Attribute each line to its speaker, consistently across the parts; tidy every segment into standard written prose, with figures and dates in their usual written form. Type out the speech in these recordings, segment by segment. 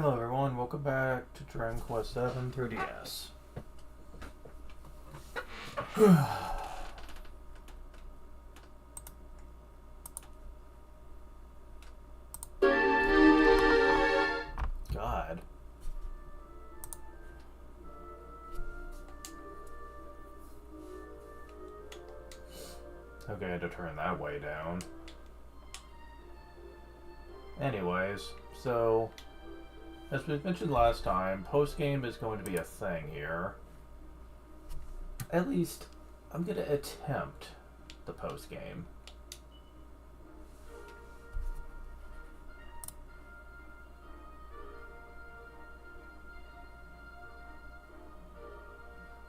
Speaker 1: Hello everyone, welcome back to Dragon Quest VII 3DS. God. Okay, I had to turn that way down. Anyways, so as we mentioned last time, post-game is going to be a thing here. At least, I'm going to attempt the post-game.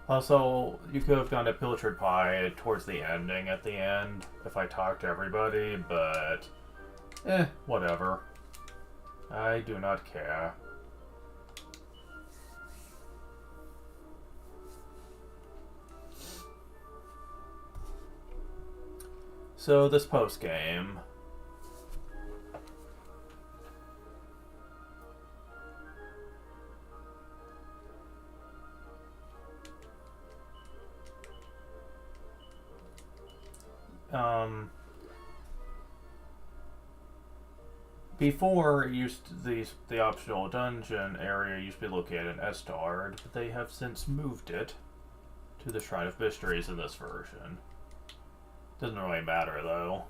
Speaker 1: Also, you could have gone to Pilchard Pie towards the ending at the end if I talked to everybody, but whatever. I do not care. So this post game. Before it used to, the optional dungeon area used to be located in Estard, but they have since moved it to the Shrine of Mysteries in this version. Doesn't really matter though.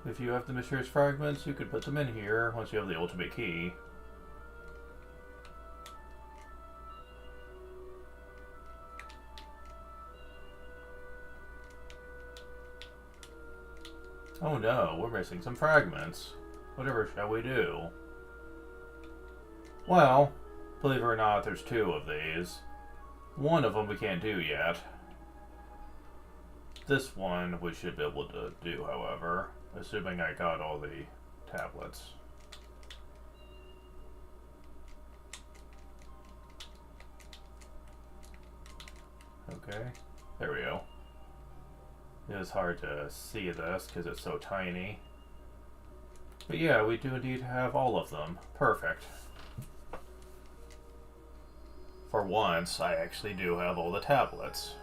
Speaker 1: If you have the mysterious fragments, you could put them in here once you have the ultimate key. Oh no, we're missing some fragments. Whatever shall we do? Well, believe it or not, there's two of these. One of them we can't do yet. This one we should be able to do, however, assuming I got all the tablets. Okay, there we go. It is hard to see this because it's so tiny. But yeah, we do indeed have all of them. Perfect. For once, I actually do have all the tablets.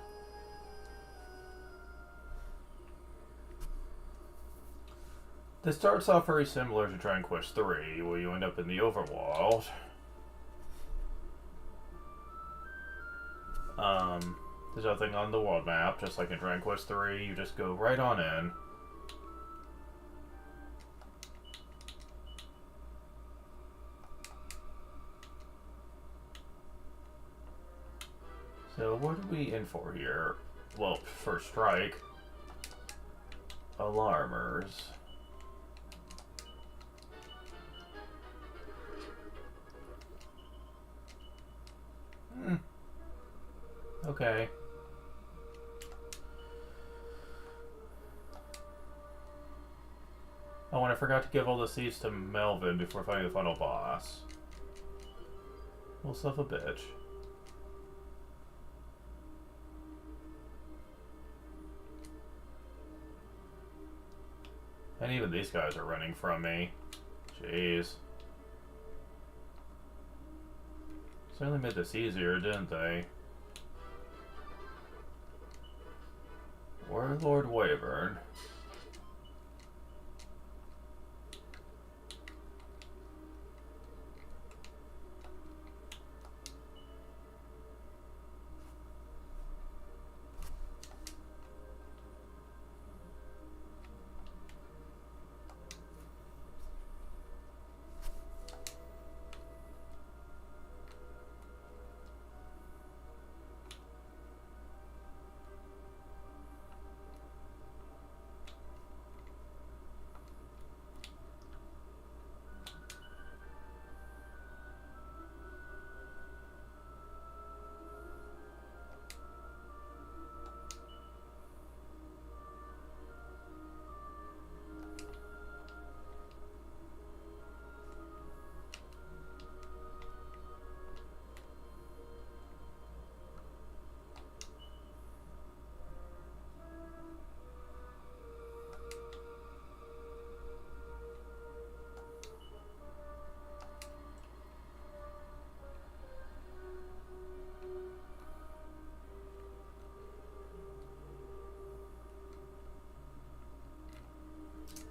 Speaker 1: This starts off very similar to Dragon Quest III, where you end up in the overworld. There's nothing on the world map, just like in Dragon Quest III, you just go right on in. So what are we in for here? Well, first strike. Alarmers. Okay. Oh, and I forgot to give all the seeds to Melvin before fighting the final boss. Little son of a bitch. And even these guys are running from me. Jeez. Certainly made this easier, didn't they? Warlord Wyvern.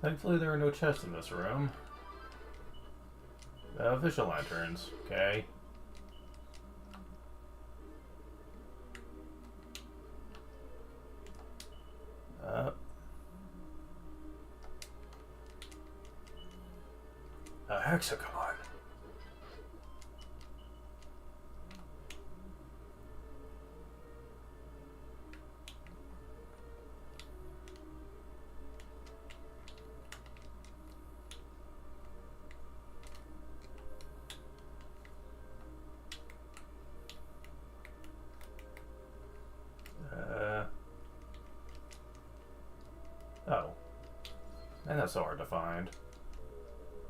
Speaker 1: Thankfully there are no chests in this room. Visual lanterns, okay. A hexagon. Oh. And that's so hard to find.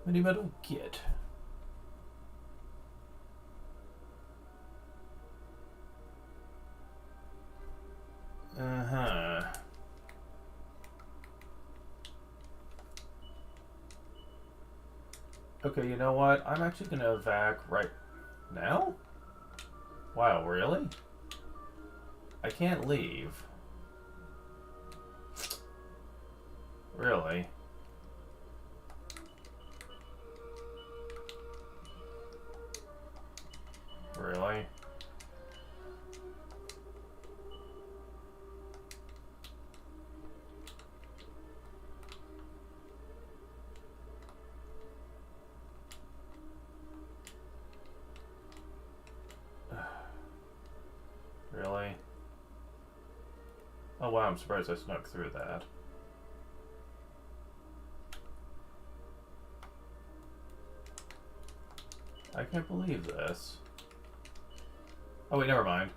Speaker 1: Mini metal kit. Uh-huh. Okay, you know what? I'm actually gonna evac right now? Wow, really? I can't leave. Really? Really? Really? Oh wow, I'm surprised I snuck through that. I can't believe this. Oh wait, never mind.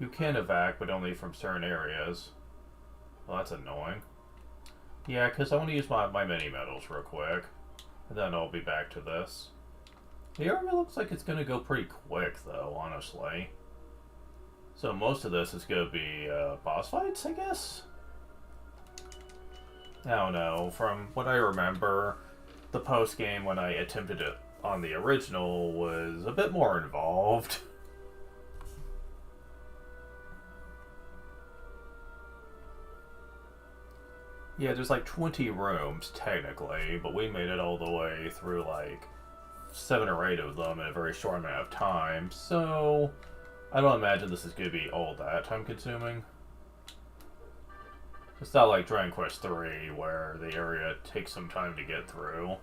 Speaker 1: You can evac, but only from certain areas. Well, that's annoying. Yeah, because I want to use my mini metals real quick. And then I'll be back to this. The area looks like it's going to go pretty quick, though, honestly. So most of this is going to be boss fights, I guess? I don't know. From what I remember, the post-game when I attempted it on the original was a bit more involved. Yeah, there's like 20 rooms, technically, but we made it all the way through like 7 or 8 of them in a very short amount of time, so I don't imagine this is going to be all that time consuming. It's not like Dragon Quest 3 where the area takes some time to get through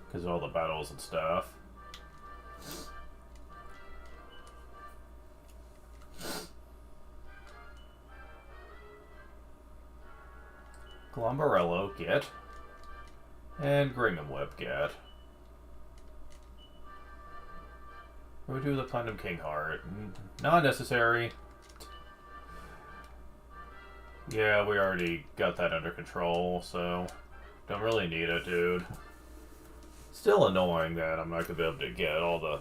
Speaker 1: because of all the battles and stuff. Glombarello, get. And Gringham Whip, get. What do we do with the Platinum King Heart? Not necessary. Yeah, we already got that under control, so don't really need it, dude. Still annoying that I'm not going to be able to get all the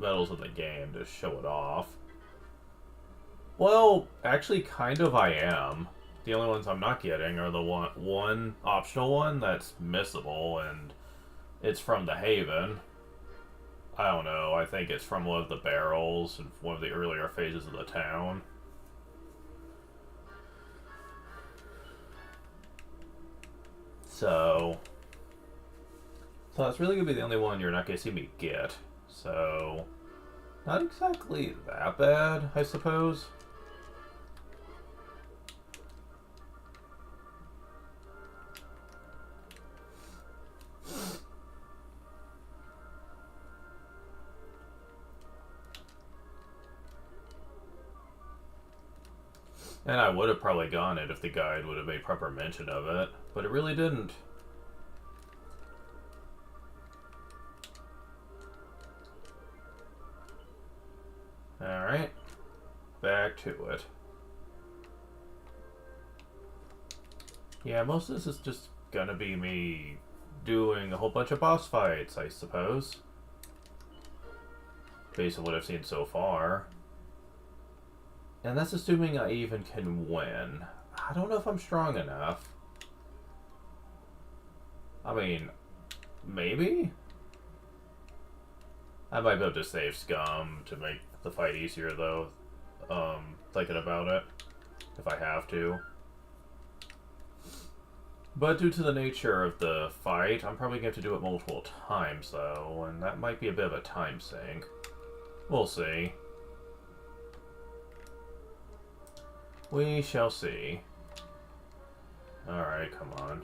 Speaker 1: medals in the game to show it off. Well, actually, kind of I am. The only ones I'm not getting are the one optional one that's missable, and it's from the Haven. I don't know, I think it's from one of the barrels in one of the earlier phases of the town. So that's really going to be the only one you're not going to see me get. So, not exactly that bad, I suppose. And I would have probably gone it if the guide would have made proper mention of it, but it really didn't. Alright, back to it. Yeah, most of this is just gonna be me doing a whole bunch of boss fights, I suppose. Based on what I've seen so far. And that's assuming I even can win. I don't know if I'm strong enough. I mean, maybe? I might be able to save Scum to make the fight easier, though. Thinking about it. If I have to. But due to the nature of the fight, I'm probably going to do it multiple times, though, and that might be a bit of a time sink. We'll see. We shall see. Alright, come on.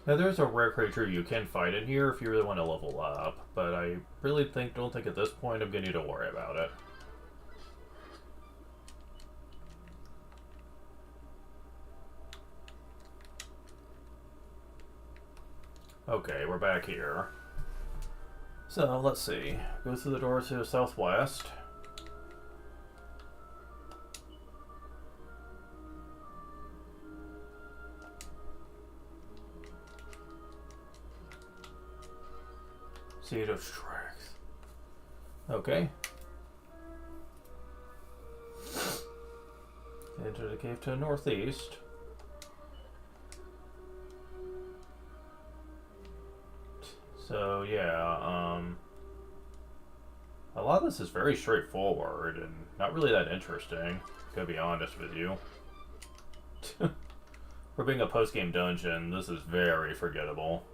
Speaker 1: Now there's a rare creature you can fight in here if you really want to level up, but I really don't think at this point I'm going to need to worry about it. Okay, we're back here. So, let's see. Go through the door to the southwest. Seed of Strength. Okay. Enter the cave to the northeast. So, yeah, a lot of this is very straightforward and not really that interesting, to be honest with you. For being a post-game dungeon, this is very forgettable.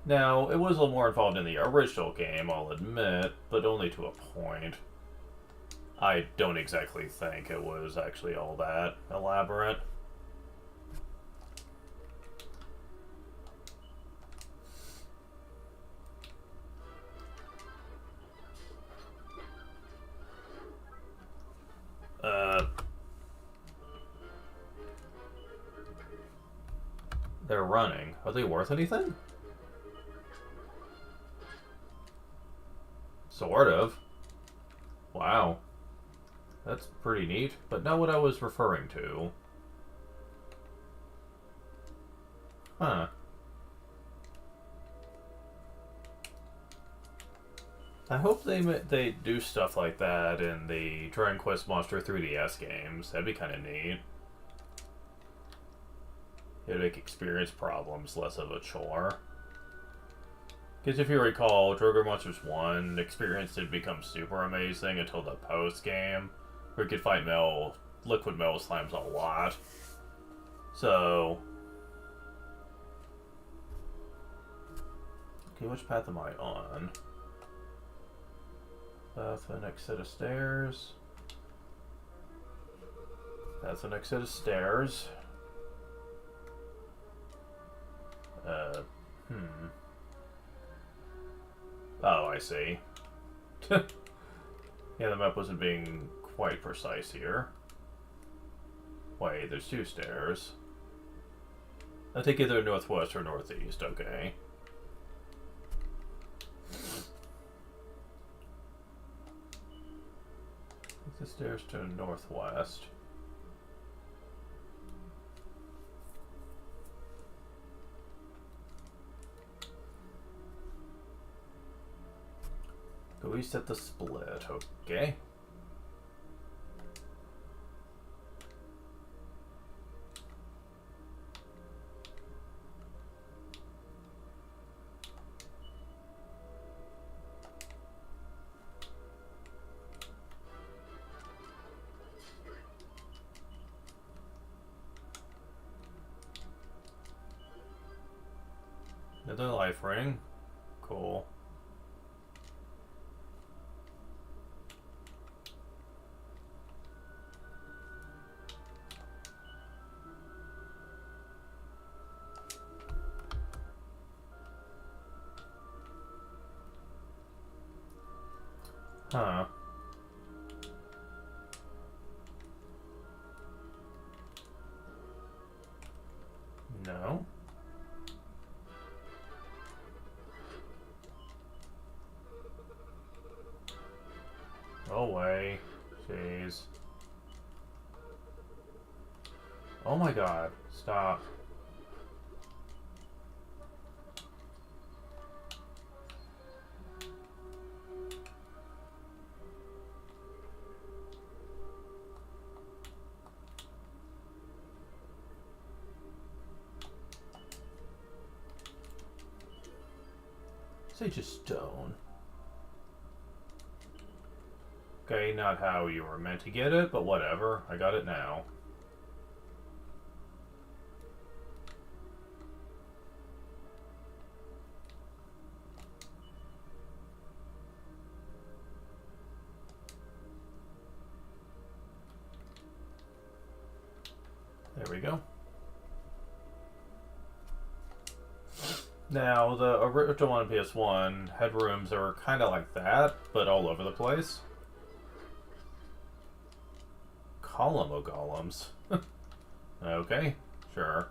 Speaker 1: Now, it was a little more involved in the original game, I'll admit, but only to a point. I don't exactly think it was actually all that elaborate. They're running. Are they worth anything? Sort of. Wow. That's pretty neat, but not what I was referring to. Huh. I hope they do stuff like that in the Dragon Quest Monster 3DS games. That'd be kind of neat. It'd make experience problems less of a chore. Because if you recall, Dragon Monsters 1 experience did become super amazing until the post-game, where you could fight liquid metal slimes a lot. So... okay, which path am I on? That's the next set of stairs. That's the next set of stairs. Oh, I see. Yeah, the map wasn't being quite precise here. Wait, there's two stairs. I take either northwest or northeast, okay. Take the stairs to northwest. Go east at the split, okay. Another life ring. Cool. Huh. Go away. Jeez. Oh my god. Stop. Sage of Stone. Okay, not how you were meant to get it, but whatever. I got it now. There we go. Now, the original one on PS1 had rooms that were kind of like that, but all over the place. Column of golems. Okay, sure.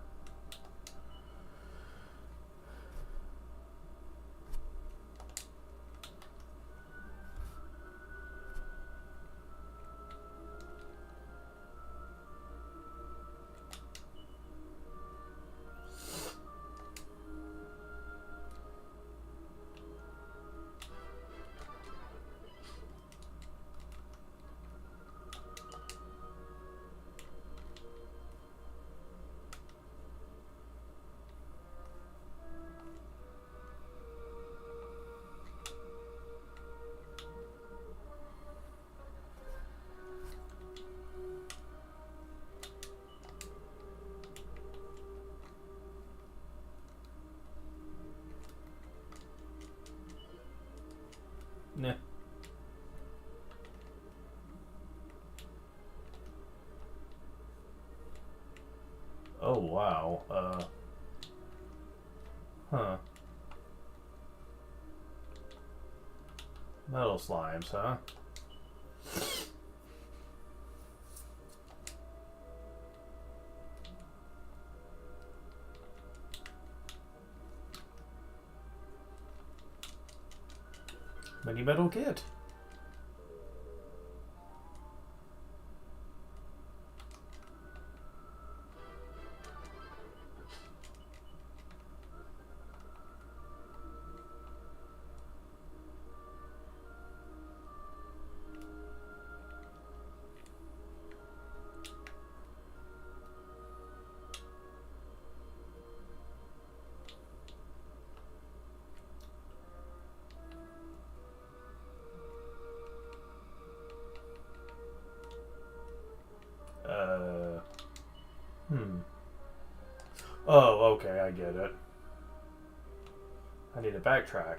Speaker 1: Nah. Oh, wow. Huh. Metal slimes, huh? Mini metal kit. Oh, okay, I get it. I need to backtrack.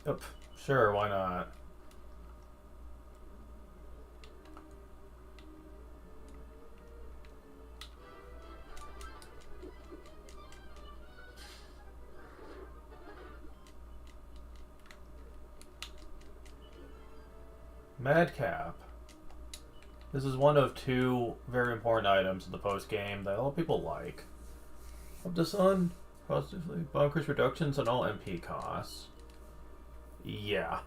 Speaker 1: Yep, sure, why not? Madcap. This is one of two very important items in the post-game that a lot of people like. Up to Sun, positively bunkers reductions on all MP costs. Yeah.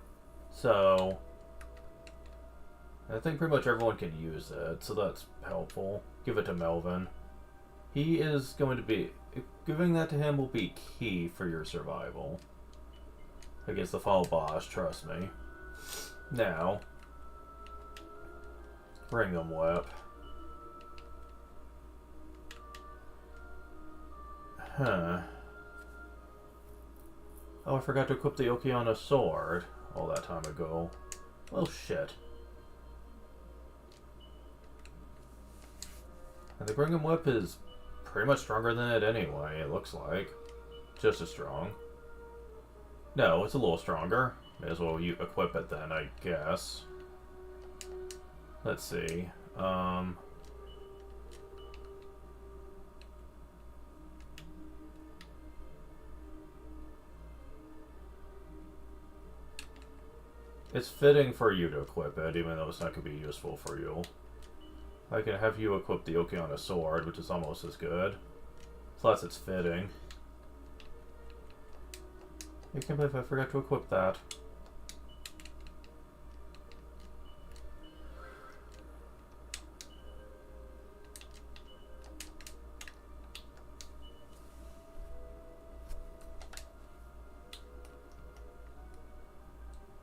Speaker 1: So, I think pretty much everyone can use it, so that's helpful. Give it to Melvin. He is going to be... Giving that to him will be key for your survival against the final boss, trust me. Now, Ringham Whip. Huh. Oh, I forgot to equip the Okeana sword all that time ago. Well, shit. And the Ringham Whip is pretty much stronger than it anyway, it looks like. Just as strong. No, it's a little stronger. May as well you equip it then, I guess. Let's see. It's fitting for you to equip it, even though it's not going to be useful for you. I can have you equip the Okeana Sword, which is almost as good. Plus, it's fitting. I can't believe I forgot to equip that.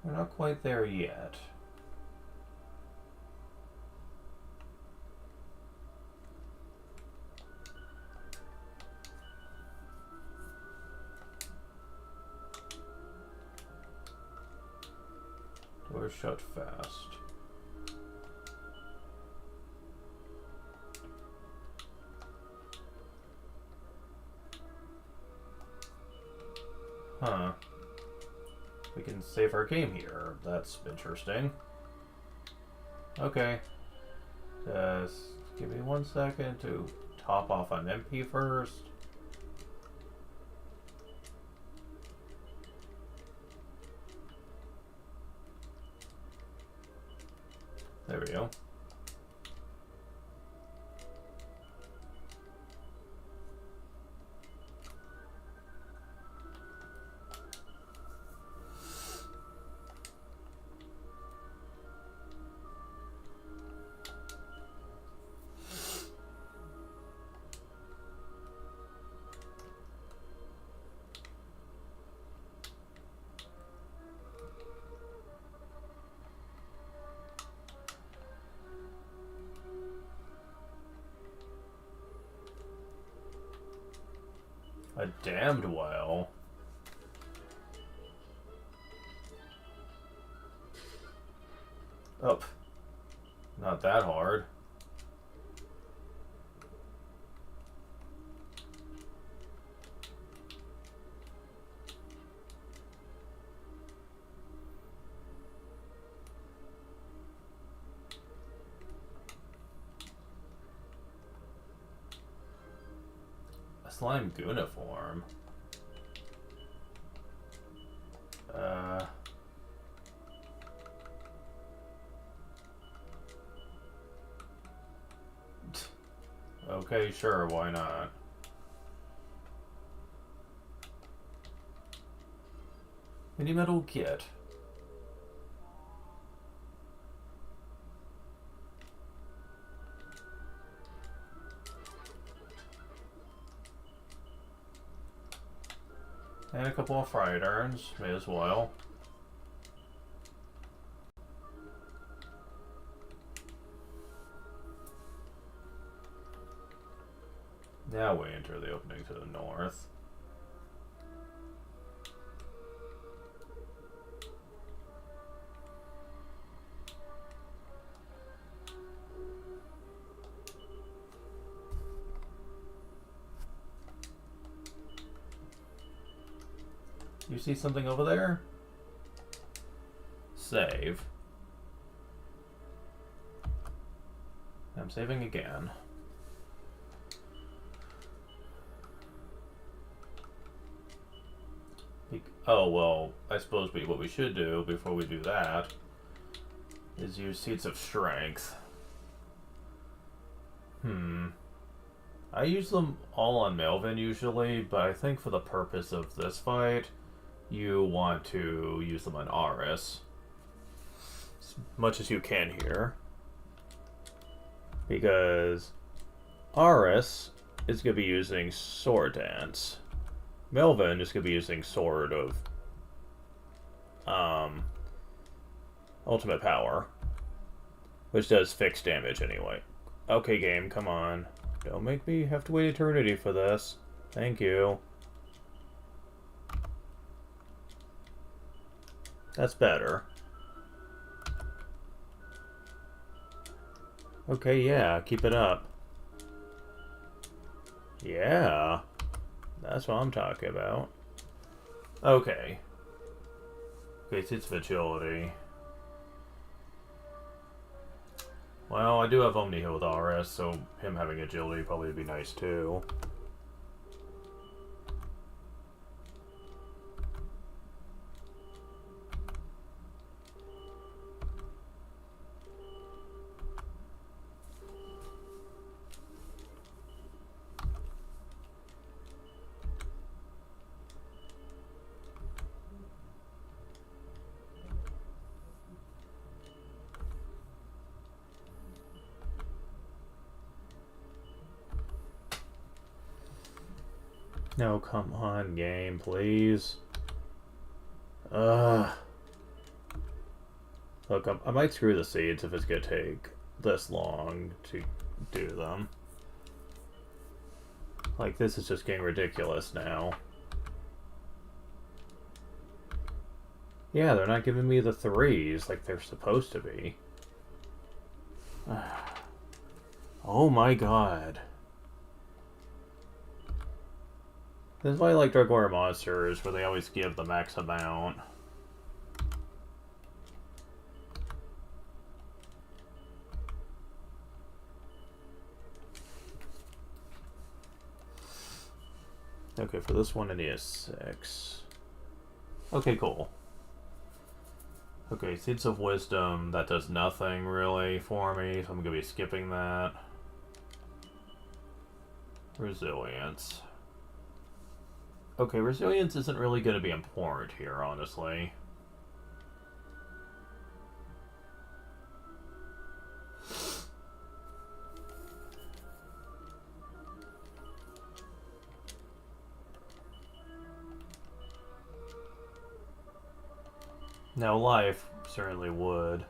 Speaker 1: We're not quite there yet. Doors shut fast. Huh. We can save our game here. That's interesting. Okay. Just give me 1 second to top off on MP first. There we go. A damned while. Oh, not that hard. Slime Gooniform. Okay, sure, why not? Mini Metal Kit. And a couple of fried urns, may as well. Now we enter the opening to the north. You see something over there? Save. I'm saving again. Oh, well, I suppose what we should do before we do that is use Seeds of Strength. I use them all on Melvin usually, but I think for the purpose of this fight, you want to use them on Aris. As much as you can here. Because Aris is going to be using Sword Dance. Melvin is going to be using Sword of Ultimate Power, which does fixed damage anyway. Okay, game, come on. Don't make me have to wait eternity for this. Thank you. That's better. Okay, yeah, keep it up. Yeah. That's what I'm talking about. Okay. Okay, it's Vigility. Well, I do have Omni Heal with RS, so him having Agility probably would be nice too. No, come on, game, please. Ugh. Look, I might screw the seeds if it's gonna take this long to do them. Like, this is just getting ridiculous now. Yeah, they're not giving me the 3s like they're supposed to be. Oh my god. This is why I like Dark Water Monsters, where they always give the max amount. Okay, for this one I need a 6. Okay, cool. Okay, Seeds of Wisdom, that does nothing really for me, so I'm gonna be skipping that. Resilience. Okay, resilience isn't really gonna be important here, honestly. Now, life certainly would.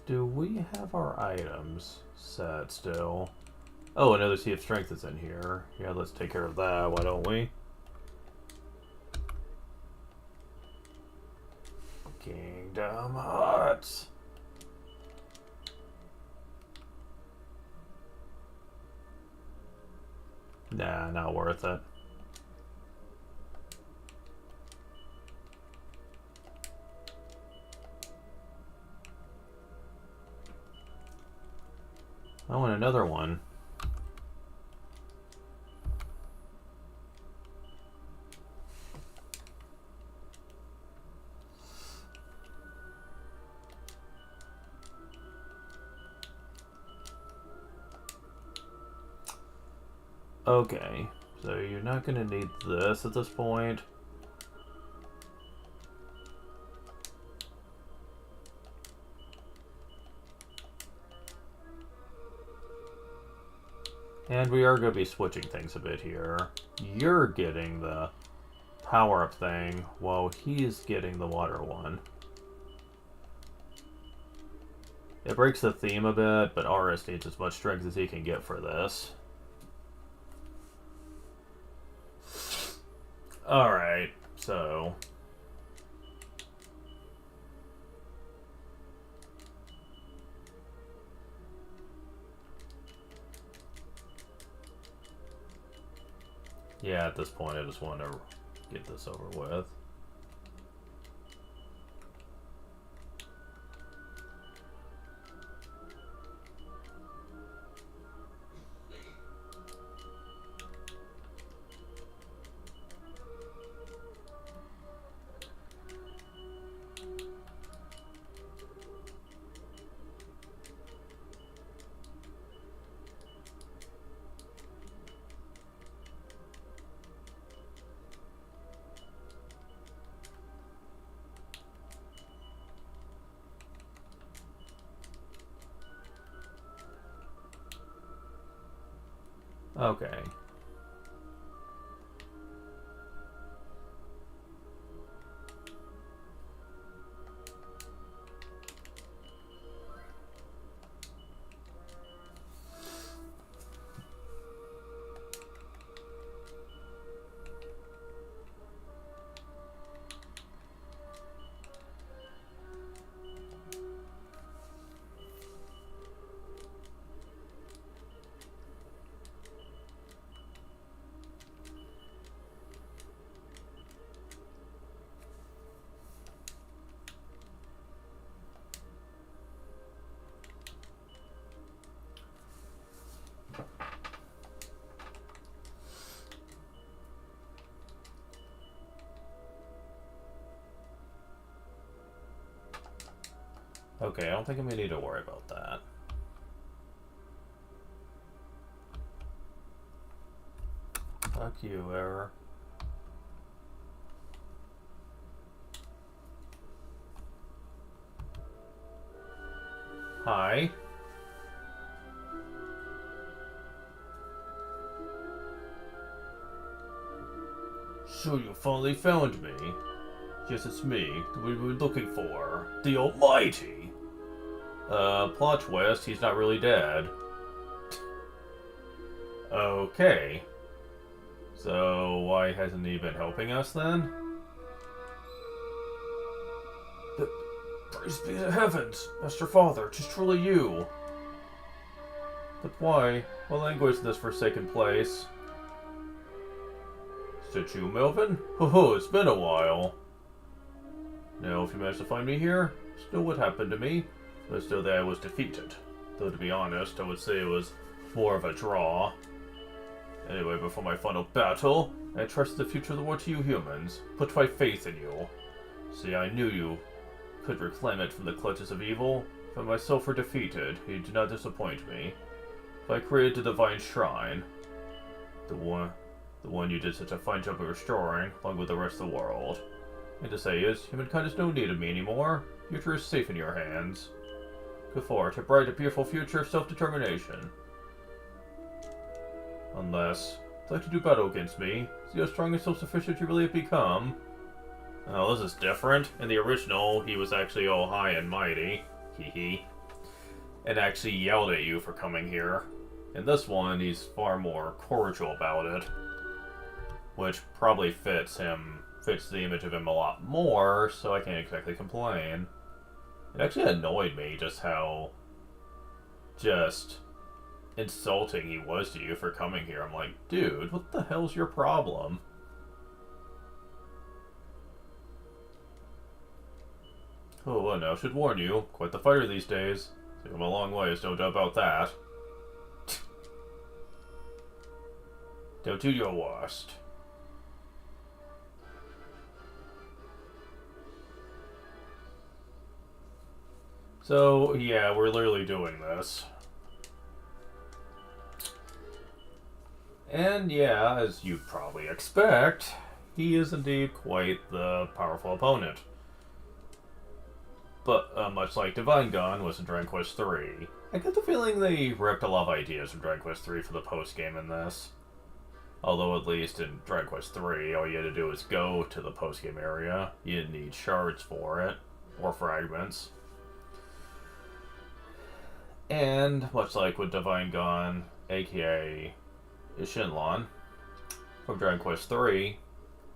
Speaker 1: Do we have our items set still? Oh, another Sea of Strength is in here. Yeah, let's take care of that, why don't we? Kingdom Hearts. Nah, not worth it. I want another one. Okay, so you're not going to need this at this point. And we are going to be switching things a bit here. You're getting the power-up thing, while he's getting the water one. It breaks the theme a bit, but Aris needs as much strength as he can get for this. Alright, so... yeah, at this point I just want to get this over with. Okay. Okay, I don't think I'm gonna need to worry about that. Fuck you, error. Hi. So you finally found me. Yes, it's me, that we were looking for. The Almighty! Plot twist, he's not really dead. Okay. So, why hasn't he been helping us then? Praise be the heavens, Master Father, 'tis truly you. But why? What language is this forsaken place? Is it you, Melvin? Ho, it's been a while. Now, if you managed to find me here, still what happened to me, but still that I was defeated. Though to be honest, I would say it was more of a draw. Anyway, before my final battle, I trusted the future of the world to you humans. Put my faith in you. See, I knew you could reclaim it from the clutches of evil. But myself were defeated. You did not disappoint me. But I created the divine shrine. The one you did such a fine job of restoring, along with the rest of the world. And to say is, humankind has no need of me anymore. Future is safe in your hands. Go forward, a bright and beautiful future of self-determination. Unless you'd like to do battle against me, see how strong and self-sufficient you really have become. Oh, this is different. In the original, he was actually all high and mighty. Hee. And actually yelled at you for coming here. In this one, he's far more cordial about it. Which probably fits the image of him a lot more, so I can't exactly complain. It actually annoyed me just how insulting he was to you for coming here. I'm like, dude, what the hell's your problem? Oh, well, now I should warn you, quite the fighter these days. Took him a long ways, no doubt about that. Don't do your worst. So, yeah, we're literally doing this. And yeah, as you'd probably expect, he is indeed quite the powerful opponent. But much like Divine Gun was in Dragon Quest III, I get the feeling they ripped a lot of ideas from Dragon Quest III for the post-game in this. Although at least in Dragon Quest III, all you had to do was go to the post-game area. You didn't need shards for it, or fragments. And, much like with Divine Gun, aka Shinlon, from Dragon Quest III,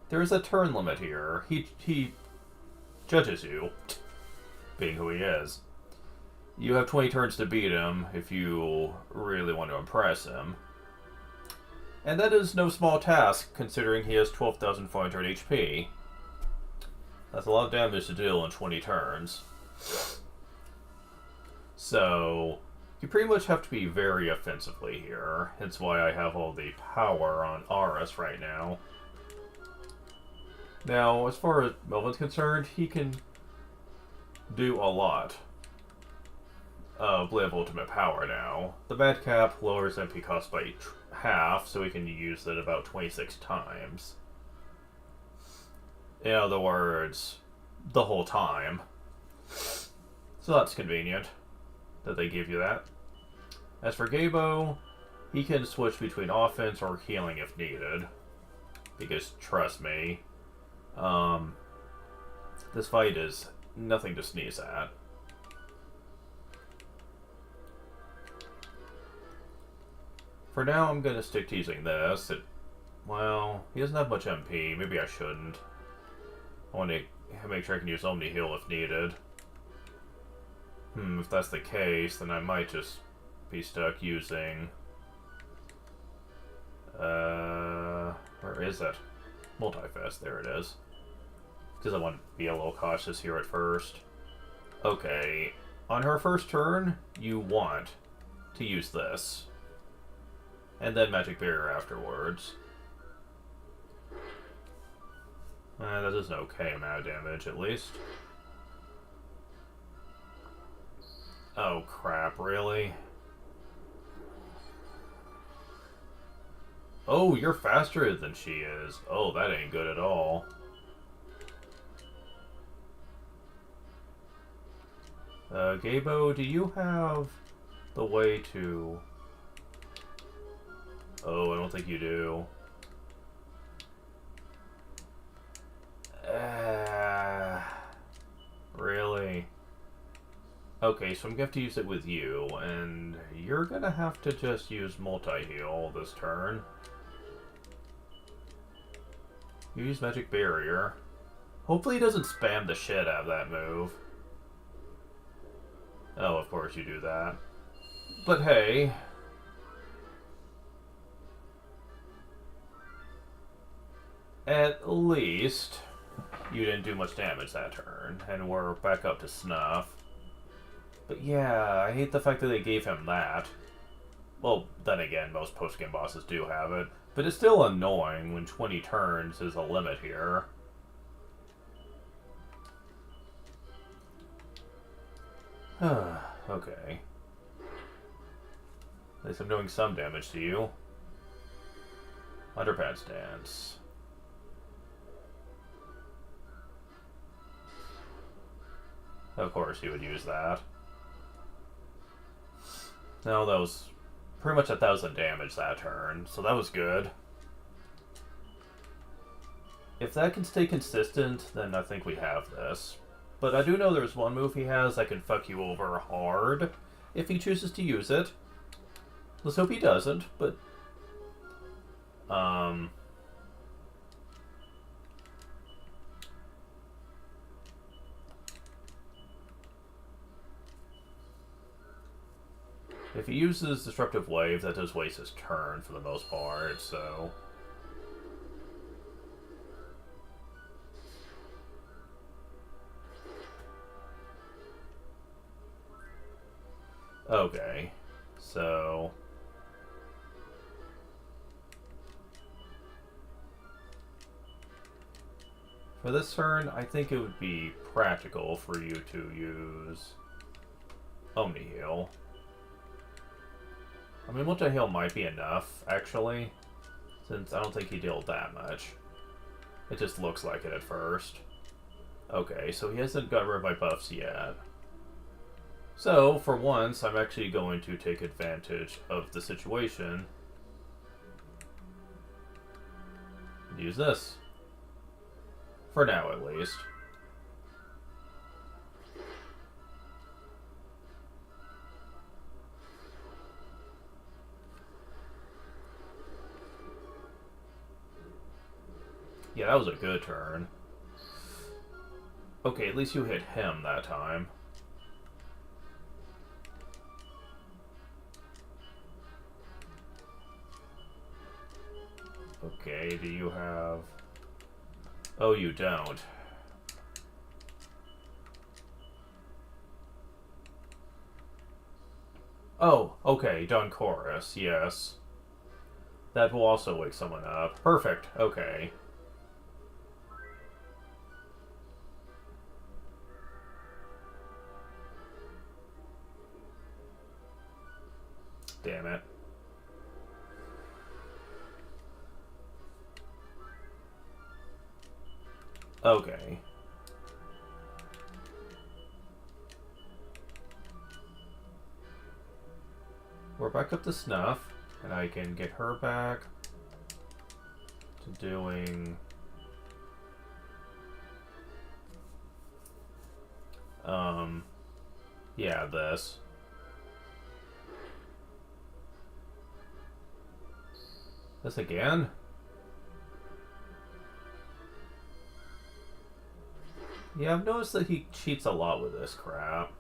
Speaker 1: there is a turn limit here. He judges you, being who he is. You have 20 turns to beat him if you really want to impress him. And that is no small task, considering he has 12,400 HP. That's a lot of damage to deal in 20 turns. So, you pretty much have to be very offensively here. Hence why I have all the power on Aris right now. Now, as far as Melvin's concerned, he can do a lot of Live Ultimate Power now. The Madcap lowers MP cost by half, so he can use it about 26 times. In other words, the whole time. So that's convenient that they give you that. As for Gabo, he can switch between offense or healing if needed. Because, trust me, this fight is nothing to sneeze at. For now, I'm going to stick to using this. Well, he doesn't have much MP. Maybe I shouldn't. I want to make sure I can use Omni Heal if needed. If that's the case, then I might just be stuck using... where is it? Multifest, there it is. Because I want to be a little cautious here at first. Okay, on her first turn, you want to use this. And then Magic Barrier afterwards. That is an okay amount of damage, at least. Oh crap, really? Oh, you're faster than she is. Oh, that ain't good at all. Gabo, do you have the way to... Oh, I don't think you do. Really? Okay, so I'm gonna have to use it with you, and you're gonna have to just use multi-heal this turn. You use Magic Barrier. Hopefully he doesn't spam the shit out of that move. Oh, of course you do that. But hey... At least you didn't do much damage that turn, and we're back up to snuff. But yeah, I hate the fact that they gave him that. Well, then again, most post-game bosses do have it. But it's still annoying when 20 turns is a limit here. Okay. At least I'm doing some damage to you. Underpad stance. Of course you would use that. No, that was pretty much 1,000 damage that turn, so that was good. If that can stay consistent, then I think we have this. But I do know there's one move he has that can fuck you over hard if he chooses to use it. Let's hope he doesn't, but... If he uses Disruptive Wave, that does waste his turn for the most part, so... Okay, so... For this turn, I think it would be practical for you to use Omni Heal. I mean, multi-heal might be enough, actually, since I don't think he dealt that much. It just looks like it at first. Okay, so he hasn't got rid of my buffs yet. So, for once, I'm actually going to take advantage of the situation. Use this. For now, at least. Yeah, that was a good turn. Okay, at least you hit him that time. Okay, do you have... Oh, you don't. Oh, okay, done chorus, yes. That will also wake someone up. Perfect, okay. Damn it. Okay. We're back up to snuff, and I can get her back to doing... yeah, this. This again? Yeah, I've noticed that he cheats a lot with this crap.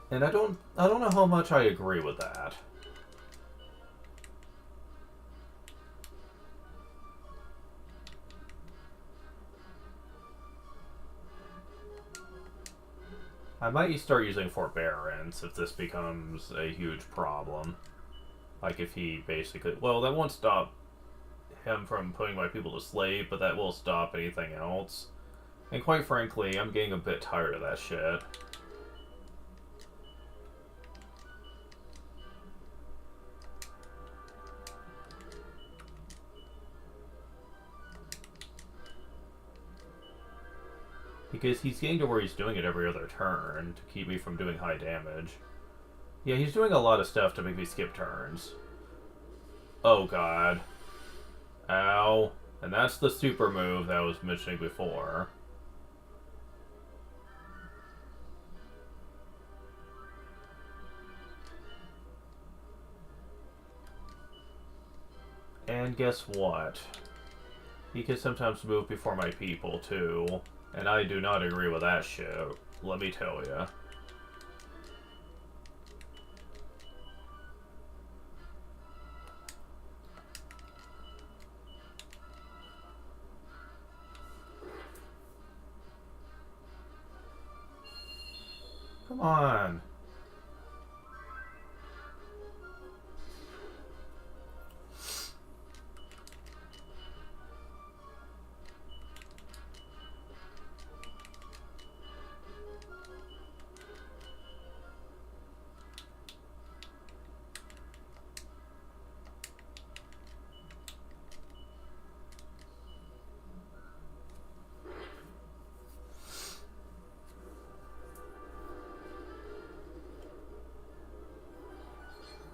Speaker 1: And I don't know how much I agree with that. I might start using Forbearance if this becomes a huge problem. Like if he basically... Well, that won't stop him from putting my people to sleep, but that will stop anything else. And quite frankly, I'm getting a bit tired of that shit. Because he's getting to where he's doing it every other turn to keep me from doing high damage. Yeah, he's doing a lot of stuff to make me skip turns. Oh god. Ow. And that's the super move that I was mentioning before. And guess what? He can sometimes move before my people, too. And I do not agree with that shit, let me tell ya. Come on.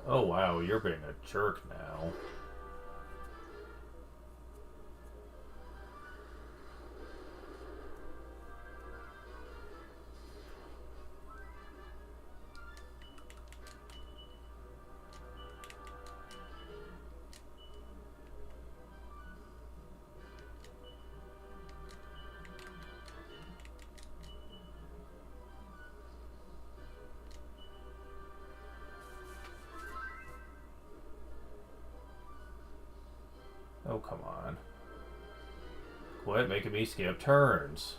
Speaker 1: Oh wow, you're being a jerk now. Oh, come on. Quit making me skip turns.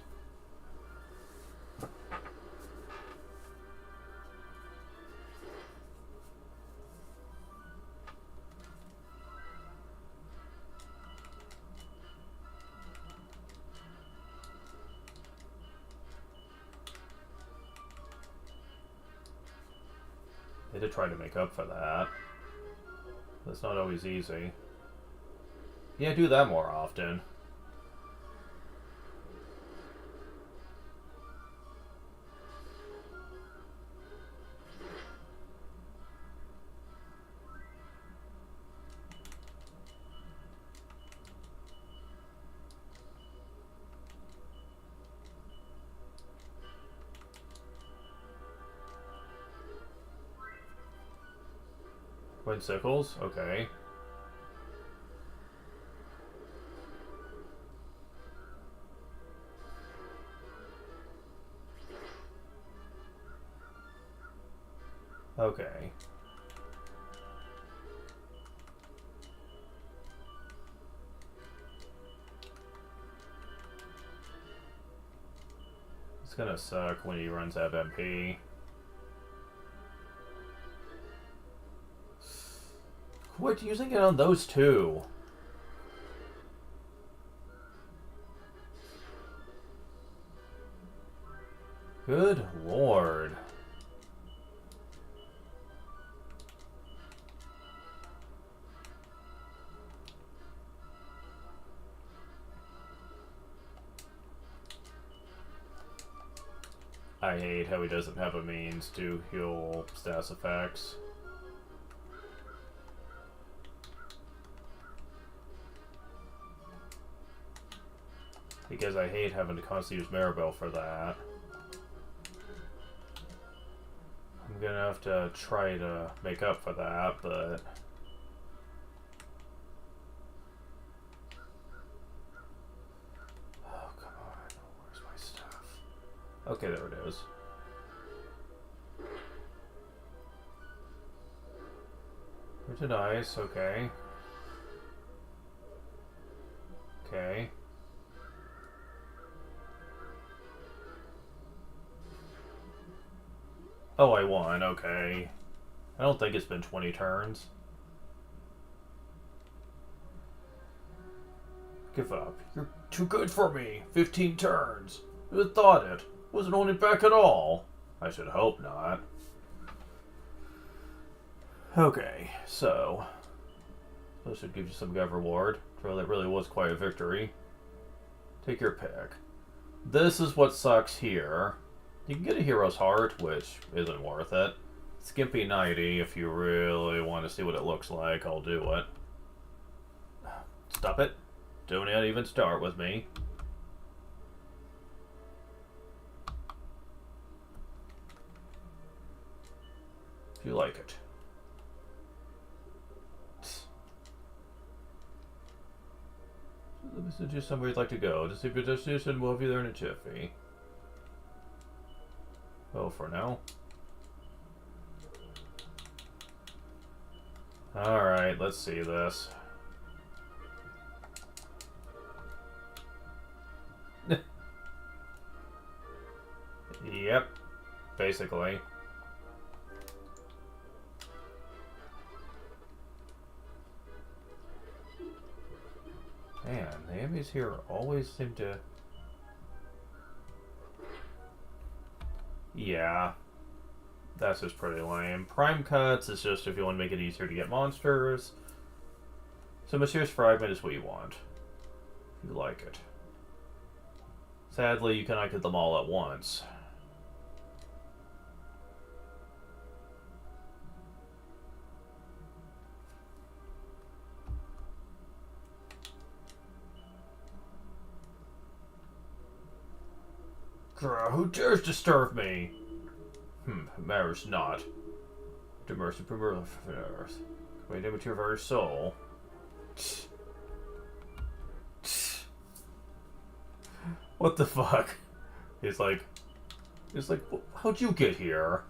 Speaker 1: They did try to make up for that. That's not always easy. Yeah, do that more often. Quinsicles? Okay. Okay. It's gonna suck when he runs FMP. Quit using it on those two. Good lord. I hate how he doesn't have a means to heal status effects. Because I hate having to constantly use Maribel for that. I'm gonna have to try to make up for that, but... Oh, come on. Where's my stuff? Okay, there it is. Printed ice, okay. Okay. Oh, I won, okay. I don't think it's been 20 turns. Give up. You're too good for me. 15 turns. Who'd have thought it? Wasn't holding back at all. I should hope not. Okay, so... This should give you some good reward. That really was quite a victory. Take your pick. This is what sucks here. You can get a hero's heart, which isn't worth it. Skimpy 90, if you really want to see what it looks like, I'll do it. Stop it. Don't even start with me. If you like it. Let me suggest somewhere you'd like to go. To see your destination, we'll have you there in a jiffy. Oh, for now. Alright, let's see this. Yep, basically. Man, the enemies here always seem to... Yeah. That's just pretty lame. Prime Cuts is just if you want to make it easier to get monsters. So Mysterious Fragment is what you want. If you like it. Sadly, you cannot get them all at once. Who dares disturb me? Matters not. To mercy prevail from earth. Wait into your very soul. What the fuck? He's like, how'd you get here?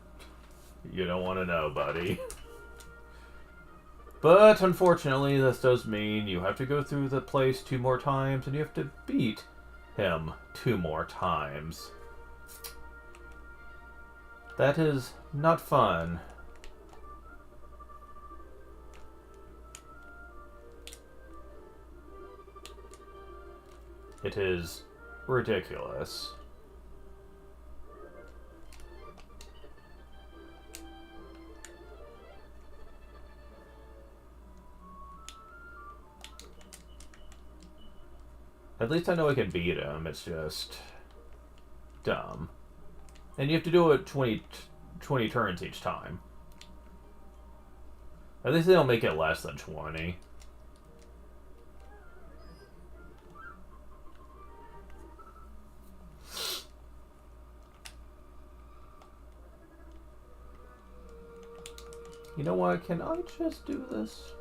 Speaker 1: You don't want to know, buddy. But unfortunately, this does mean you have to go through the place 2 more times, and you have to beat him 2 more times. That is not fun. It is ridiculous. At least I know I can beat him, it's just dumb. And you have to do it 20 turns each time. At least they don't make it less than 20. You know what? Can I just do this?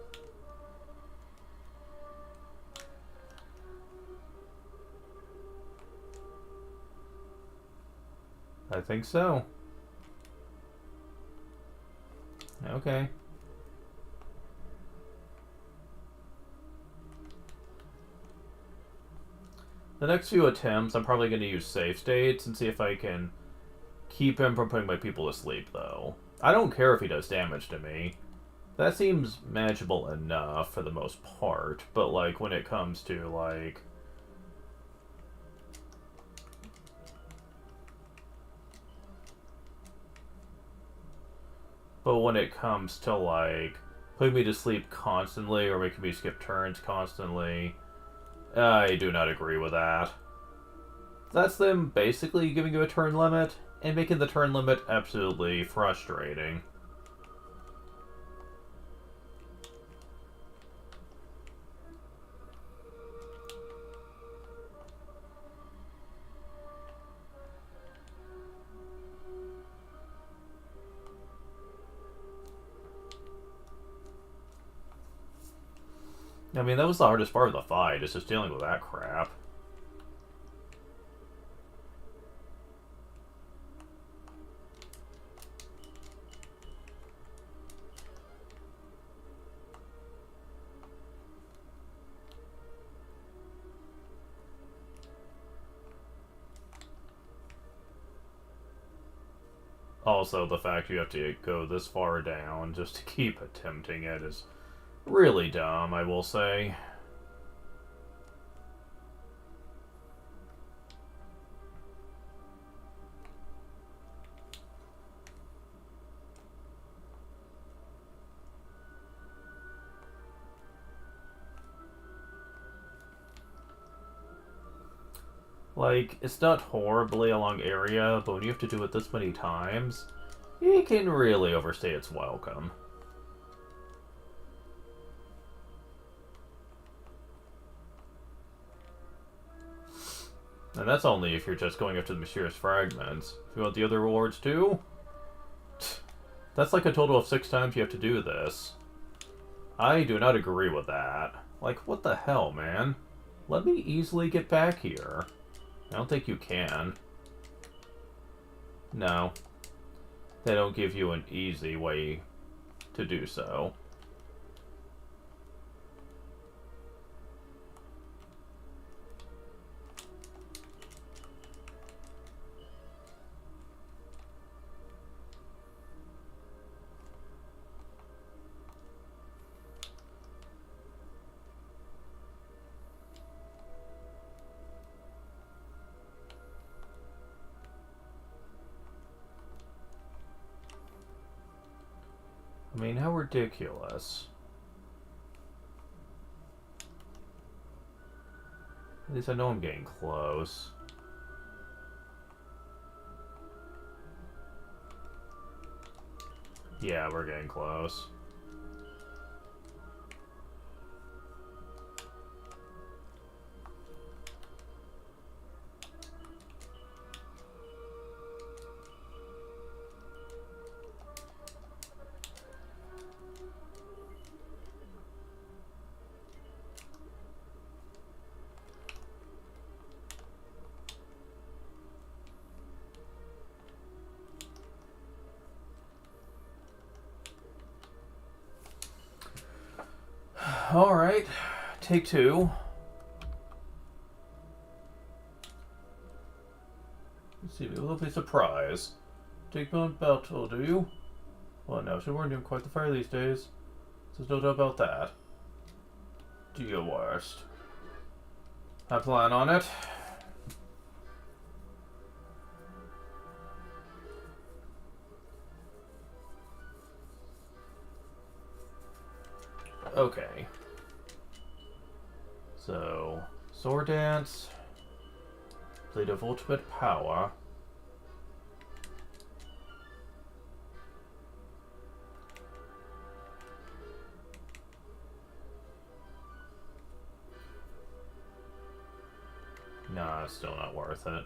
Speaker 1: I think so. Okay. The next few attempts, I'm probably going to use save states and see if I can keep him from putting my people to sleep, though. I don't care if he does damage to me. That seems manageable enough for the most part, but, like, when it comes to, like... But when it comes to, like, putting me to sleep constantly or making me skip turns constantly, I do not agree with that. That's them basically giving you a turn limit and making the turn limit absolutely frustrating. I mean, that was the hardest part of the fight, is just dealing with that crap. Also, the fact you have to go this far down just to keep attempting it is really dumb, I will say. Like, it's not horribly a long area, but when you have to do it this many times, it can really overstay its welcome. And that's only if you're just going after the mysterious fragments. If you want the other rewards too, that's like a total of 6 times you have to do this. I do not agree with that. Like, what the hell, man? Let me easily get back here. I don't think you can. No. They don't give you an easy way to do so. I mean, how ridiculous. At least I know I'm getting close. Yeah, we're getting close. Alright, take 2. Let's see, we'll be surprised. Take me on battle, do you? Well, no, she weren't doing quite the fire these days. There's no doubt about that. Do your worst. I plan on it. Okay. So, Sword Dance, Blade of Ultimate Power. Nah, it's still not worth it.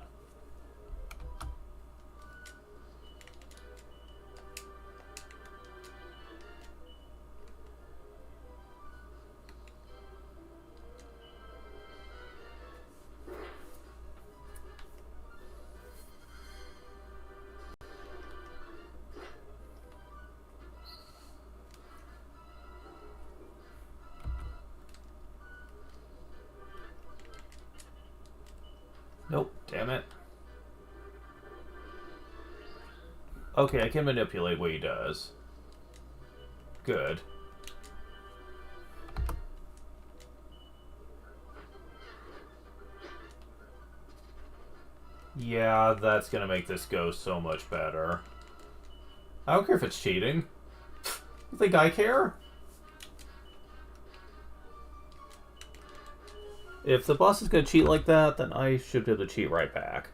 Speaker 1: Nope, damn it. Okay, I can manipulate what he does. Good. Yeah, that's gonna make this go so much better. I don't care if it's cheating. You think I care? If the boss is gonna cheat like that, then I should be able to cheat right back.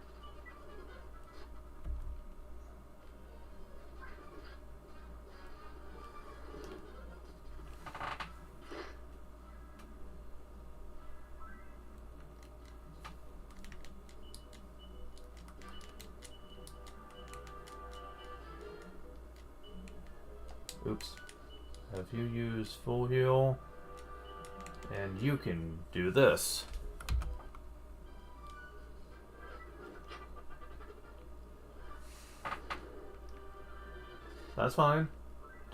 Speaker 1: Oops. Have you used full heal? And you can do this. That's fine.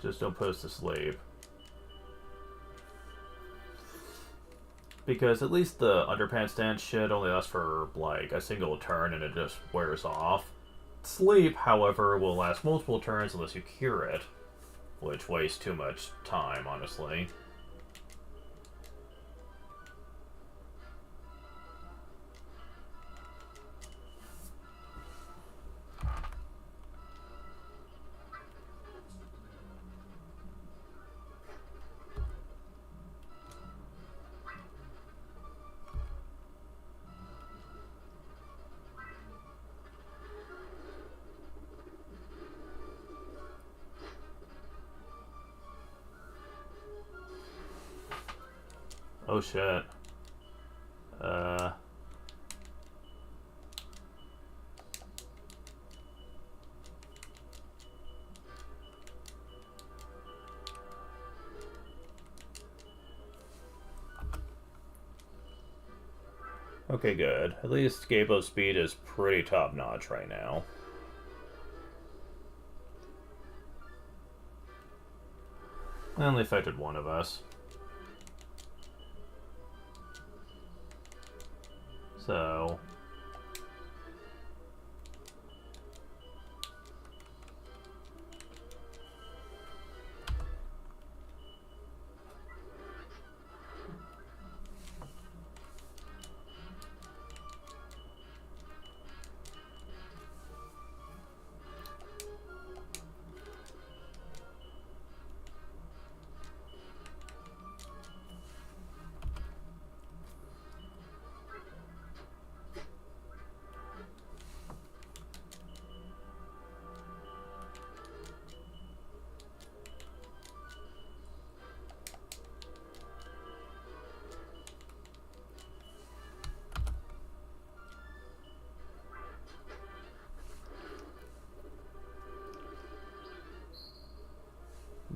Speaker 1: Just don't put us to sleep. Because at least the underpants dance shit only lasts for like a single turn and it just wears off. Sleep, however, will last multiple turns unless you cure it, which wastes too much time, honestly. Oh shit. Okay, good. At least Gabo's speed is pretty top notch right now. They only affected one of us. So...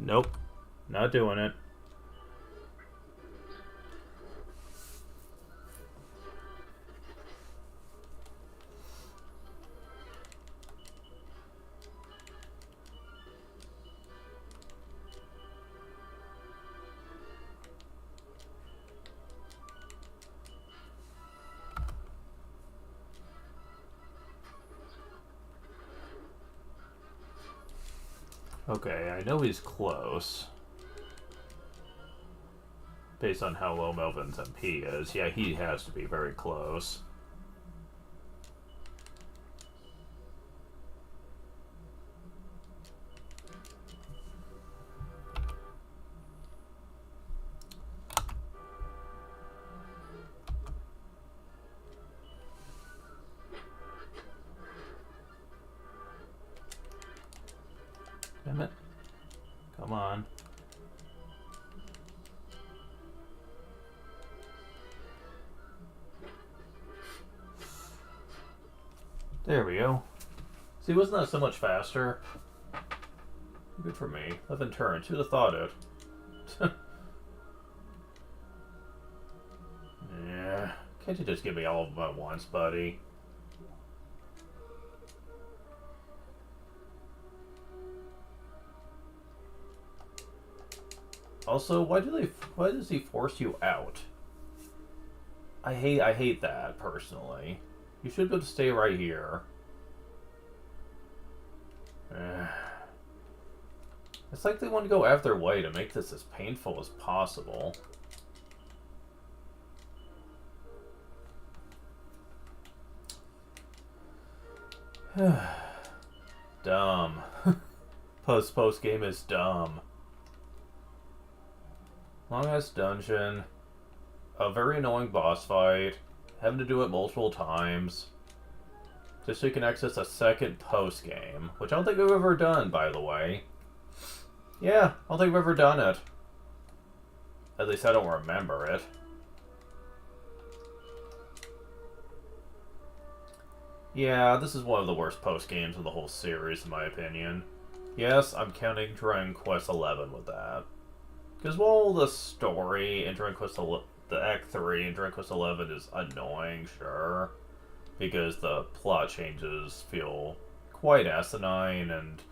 Speaker 1: Nope. Not doing it. Okay, I know he's close. Based on how low Melvin's MP is. Yeah, he has to be very close. Damn it. Come on. There we go. See, wasn't that so much faster? Good for me. 11 turns. Who'd have thought it? Yeah. Can't you just give me all of them at once, buddy? Also, why does he force you out? I hate that, personally. You should be able to stay right here. It's like they want to go out of their way to make this as painful as possible. Dumb. Post game is dumb. Long ass dungeon. A very annoying boss fight. Having to do it multiple times. Just so you can access a second post game. Which I don't think we've ever done, by the way. Yeah, I don't think we've ever done it. At least I don't remember it. Yeah, this is one of the worst post games of the whole series, in my opinion. Yes, I'm counting Dragon Quest XI with that. Because while the story in Dragon Quest the Act 3 in Dragon Quest XI is annoying, sure, because the plot changes feel quite asinine and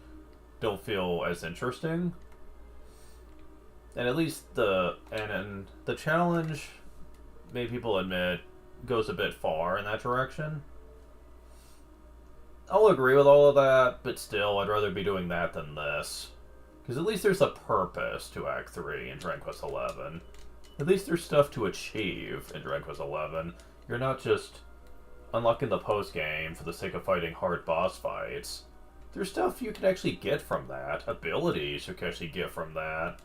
Speaker 1: don't feel as interesting. And at least the challenge, many people admit, goes a bit far in that direction. I'll agree with all of that, but still, I'd rather be doing that than this. Because at least there's a purpose to Act 3 in Dragon Quest XI. At least there's stuff to achieve in Dragon Quest XI. You're not just unlocking the post-game for the sake of fighting hard boss fights. There's stuff you can actually get from that. Abilities you can actually get from that.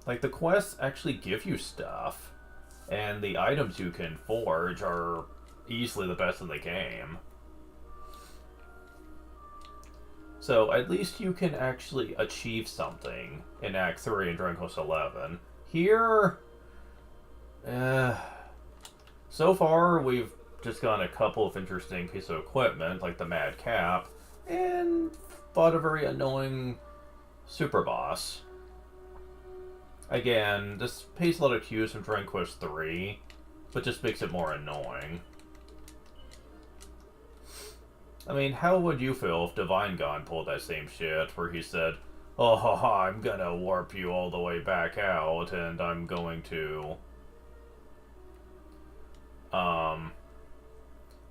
Speaker 1: Like, the quests actually give you stuff. And the items you can forge are easily the best in the game. So, at least you can actually achieve something in Act 3 in Dragon Quest XI. Here, So far, we've just gotten a couple of interesting pieces of equipment, like the Mad Cap, and fought a very annoying super boss. Again, this pays a lot of cues from Dragon Quest III, but just makes it more annoying. I mean, how would you feel if Divine God pulled that same shit, where he said, "Oh, I'm gonna warp you all the way back out, and I'm going to...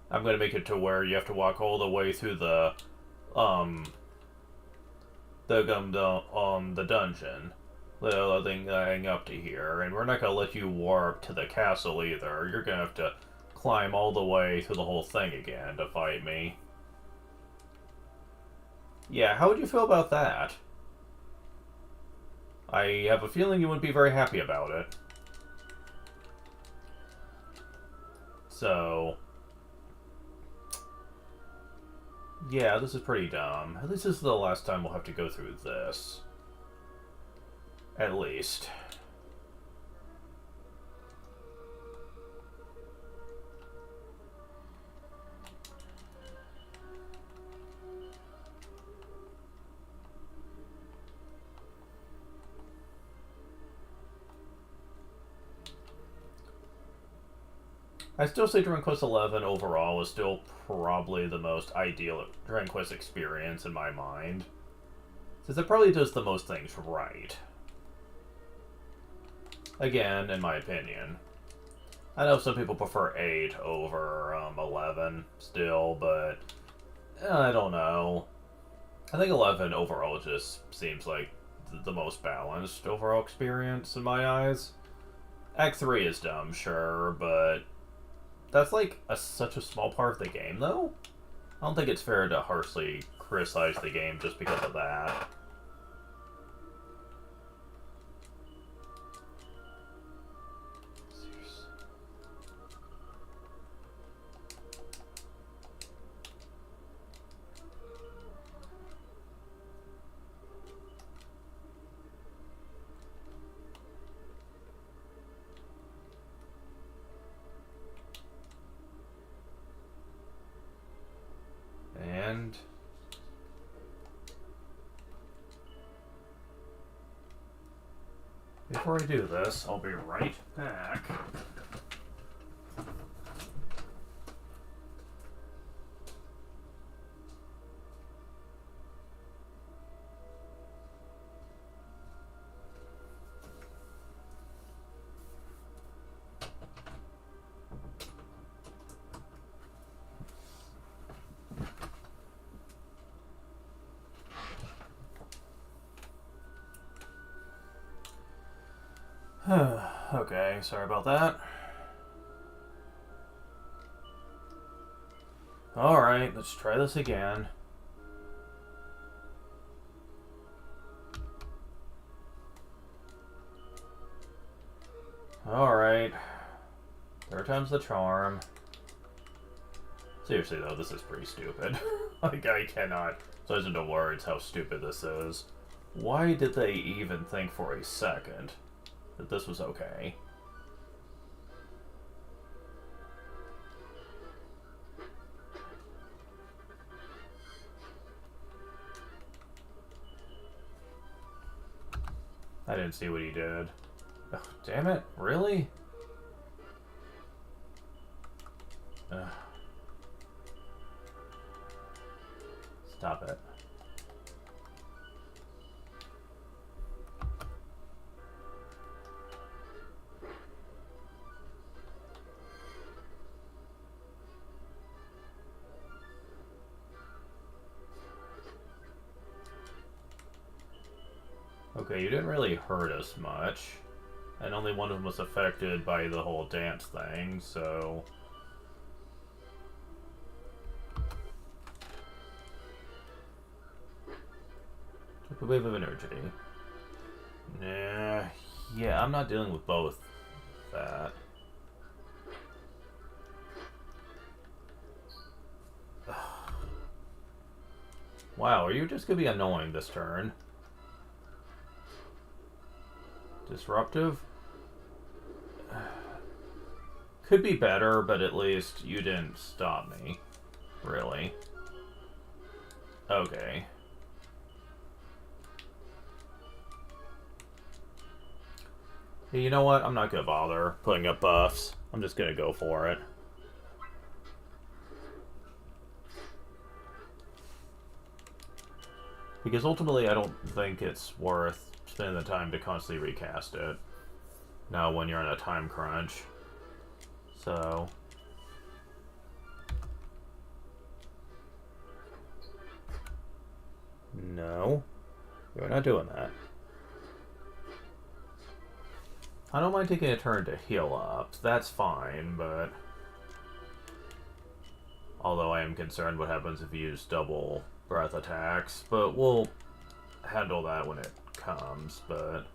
Speaker 1: I'm gonna make it to where you have to walk all the way through the dungeon, leading up to here, and we're not gonna let you warp to the castle either. You're gonna have to climb all the way through the whole thing again to fight me." Yeah, how would you feel about that? I have a feeling you wouldn't be very happy about it. So... yeah, this is pretty dumb. At least this is the last time we'll have to go through this. At least. I still say Dragon Quest XI overall is still probably the most ideal Dragon Quest experience in my mind, since it probably does the most things right. Again, in my opinion. I know some people prefer 8 over 11 still, but I don't know. I think 11 overall just seems like the most balanced overall experience in my eyes. Act 3 is dumb, sure, but that's like such a small part of the game, though. I don't think it's fair to harshly criticize the game just because of that. And before I do this, I'll be right back. Okay, sorry about that. Alright, let's try this again. Alright. Third time's the charm. Seriously though, this is pretty stupid. Like, I cannot put into words how stupid this is. Why did they even think for a second that this was okay? I didn't see what he did. Oh, damn it, really? Ugh. Stop it. Okay, you didn't really hurt us much. And only one of them was affected by the whole dance thing, so... took a wave of energy. Nah, yeah, I'm not dealing with both that. Wow, are you just gonna be annoying this turn? Disruptive? Could be better, but at least you didn't stop me. Really. Okay. You know what? I'm not gonna bother putting up buffs. I'm just gonna go for it. Because ultimately, I don't think it's worth spending the time to constantly recast it. Now, when you're in a time crunch. So... No. You're not doing that. I don't mind taking a turn to heal up. That's fine, but... Although I am concerned what happens if you use double breath attacks. But we'll handle that when it comes, but...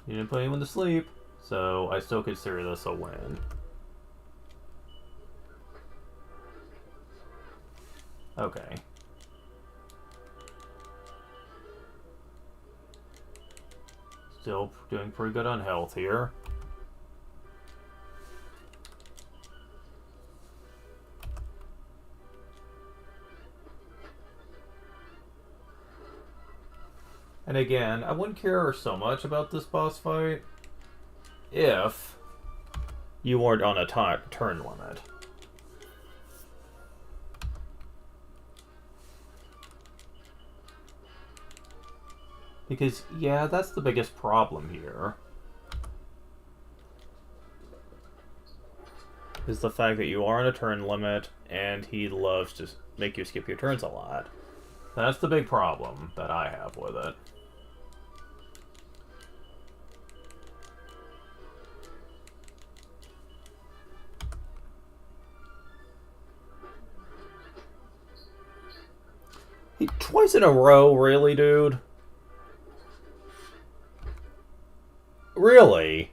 Speaker 1: You didn't put anyone to sleep, so I still consider this a win. Okay. Still doing pretty good on health here. And again, I wouldn't care so much about this boss fight if you weren't on a turn limit. Because, yeah, that's the biggest problem here. Is the fact that you are on a turn limit, and he loves to make you skip your turns a lot. That's the big problem that I have with it. Twice in a row, really, dude? Really?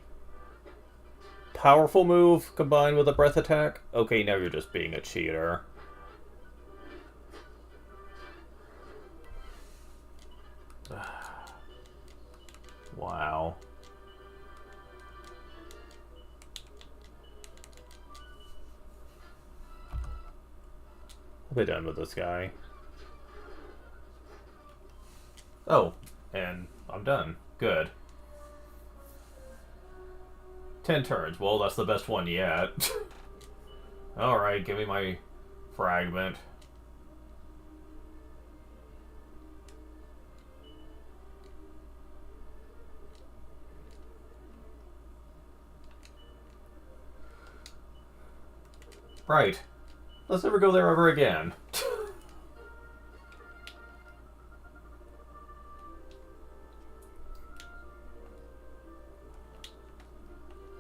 Speaker 1: Powerful move combined with a breath attack? Okay, now you're just being a cheater. Wow. I'll be done with this guy. Oh, and I'm done. Good. 10 turns. Well, that's the best one yet. Alright, give me my fragment. Right. Let's never go there ever again.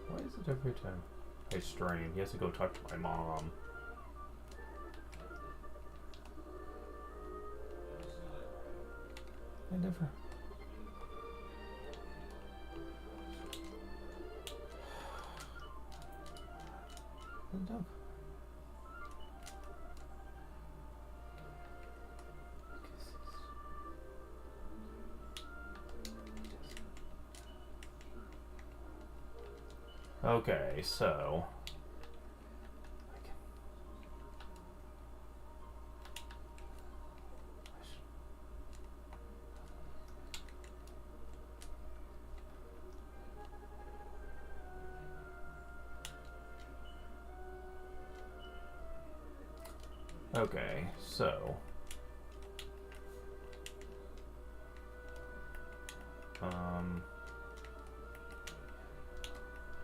Speaker 1: Why is it every time I strain? He has to go talk to my mom. I never... No. Okay, so... Okay, so...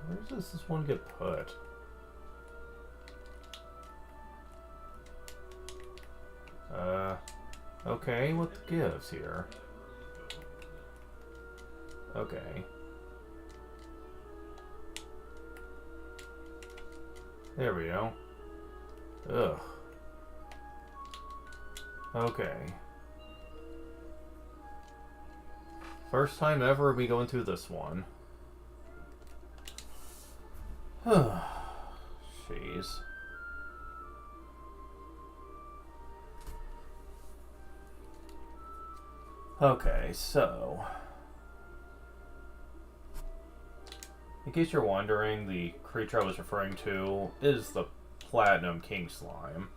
Speaker 1: Where does this one get put? Okay, what gives here? Okay. There we go. Ugh. Okay. First time ever we going through this one. Jeez. Okay, so in case you're wondering, the creature I was referring to is the Platinum King Slime.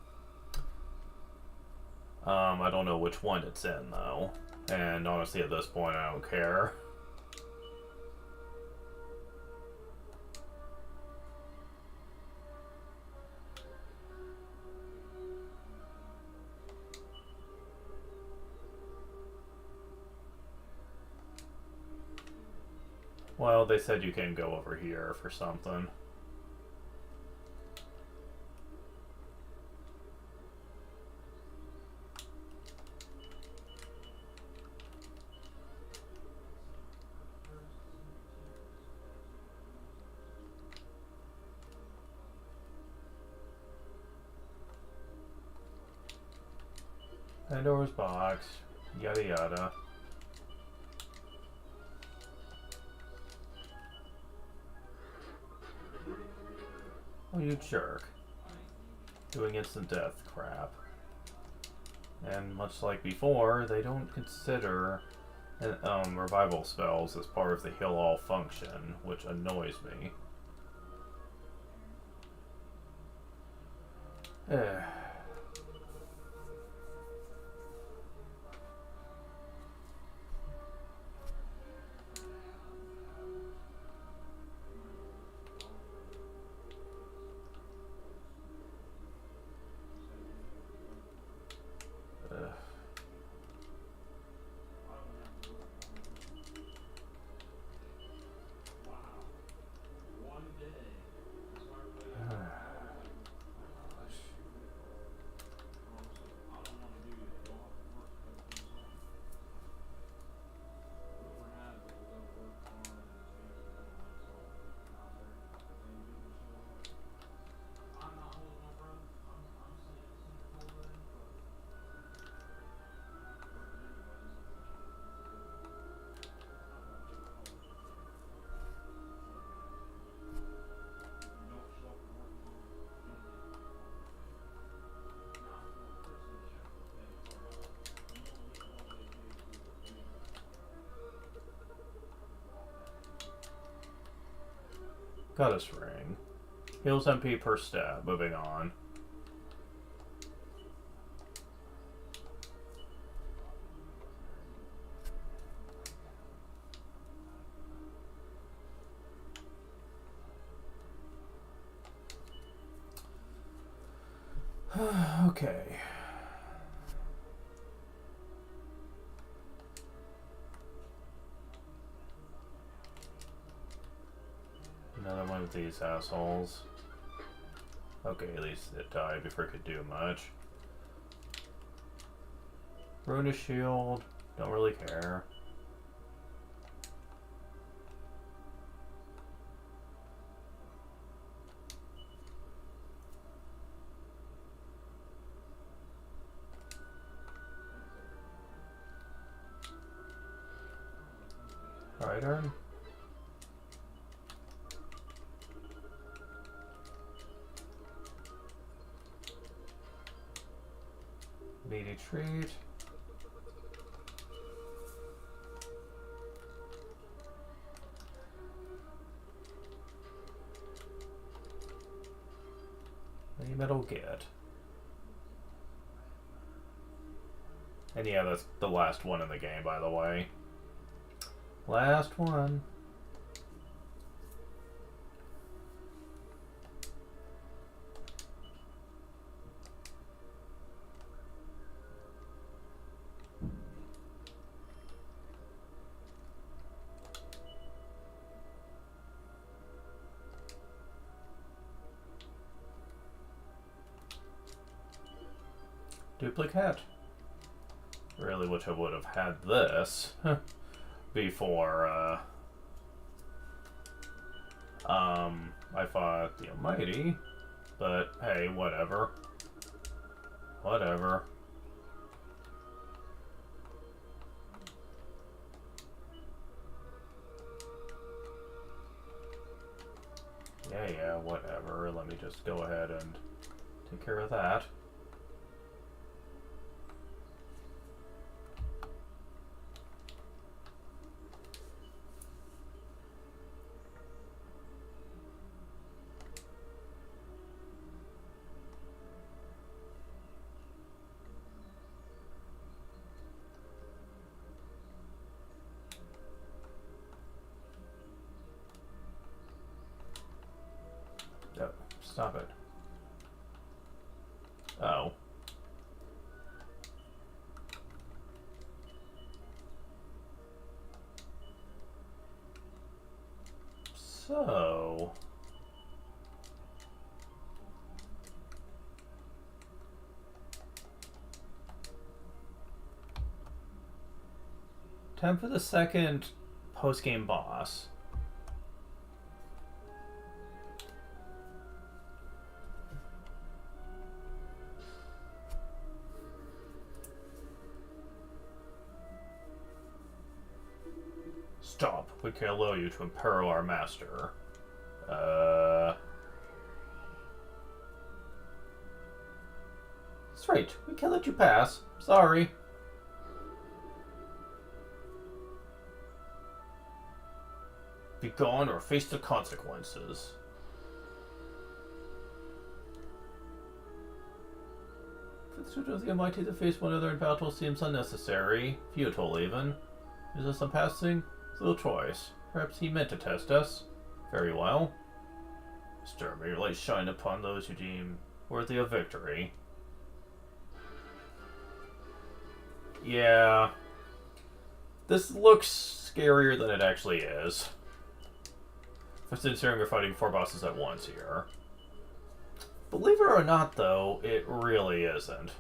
Speaker 1: I don't know which one it's in, though. And honestly, at this point, I don't care. Well, they said you can go over here for something. Pandora's box, yada yada. Oh, you jerk. Doing instant death crap. And much like before, they don't consider revival spells as part of the heal all function, which annoys me. Goddess Ring. Heals MP per step. Moving on. Okay. Another one of these assholes. Okay, at least it died before it could do much. Runa Shield. Don't really care. Right arm. Meaty treat. Any metal get. And yeah, that's the last one in the game, by the way. Last one. Duplicate. Really wish I would have had this before I fought the Almighty, but hey, whatever. Whatever. Yeah, whatever. Let me just go ahead and take care of that. Stop it. Oh. So... time for the second post-game boss. Stop. We can allow you to imperil our master. That's right. We can't let you pass. Sorry. Be gone or face the consequences. For the suit of the Almighty to face one another in battle seems unnecessary, futile even. Is this some passing? Little choice. Perhaps he meant to test us. Very well. Stir, may your light shine upon those you deem worthy of victory. Yeah. This looks scarier than it actually is. Considering we're fighting 4 bosses at once here. Believe it or not, though, it really isn't.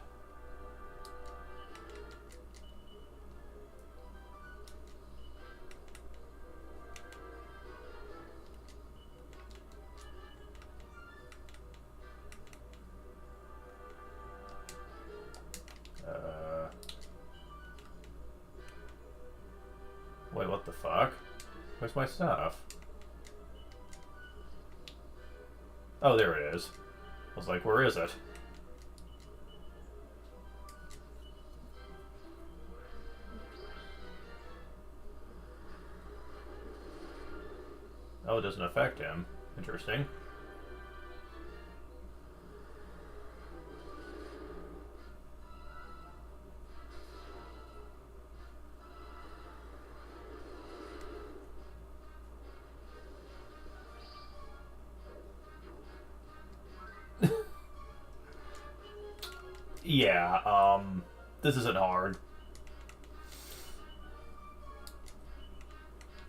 Speaker 1: Wait, what the fuck? Where's my stuff? Oh, there it is. I was like, where is it? Oh, it doesn't affect him. Interesting. Yeah, this isn't hard.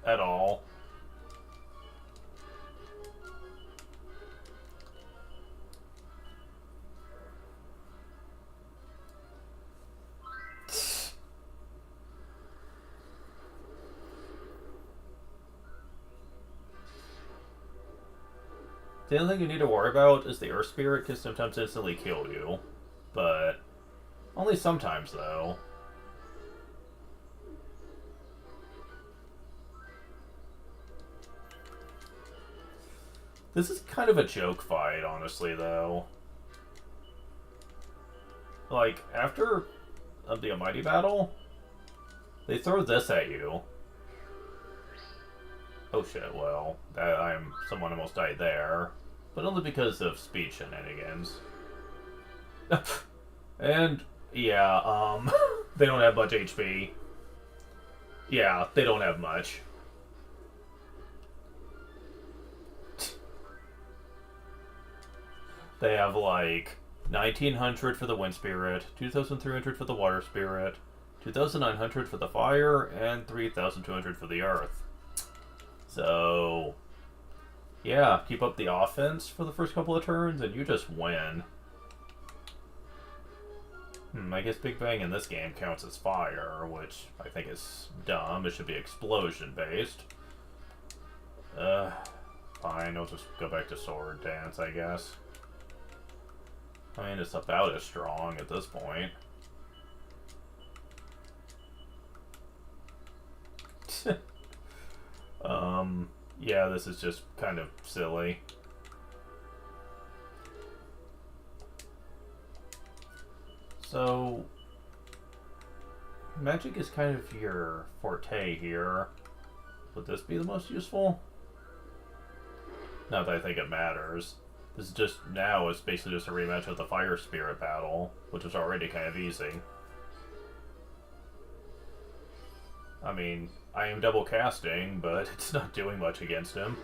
Speaker 1: At all. The only thing you need to worry about is the Earth Spirit can sometimes instantly kill you. But only sometimes, though. This is kind of a joke fight, honestly, though. Like, after the Almighty battle, they throw this at you. Oh shit, well, someone almost died there. But only because of speed shenanigans. And, yeah, they don't have much HP. Yeah, they don't have much. They have, like, 1900 for the Wind Spirit, 2300 for the Water Spirit, 2900 for the Fire, and 3200 for the Earth. So, yeah, keep up the offense for the first couple of turns, and you just win. I guess Big Bang in this game counts as fire, which I think is dumb. It should be explosion-based. Fine, I'll just go back to Sword Dance, I guess. I mean, it's about as strong at this point. Yeah, this is just kind of silly. So, magic is kind of your forte here. Would this be the most useful? Not that I think it matters. This is just, now it's basically just a rematch of the Fire Spirit battle, which was already kind of easy. I mean, I am double casting, but it's not doing much against him.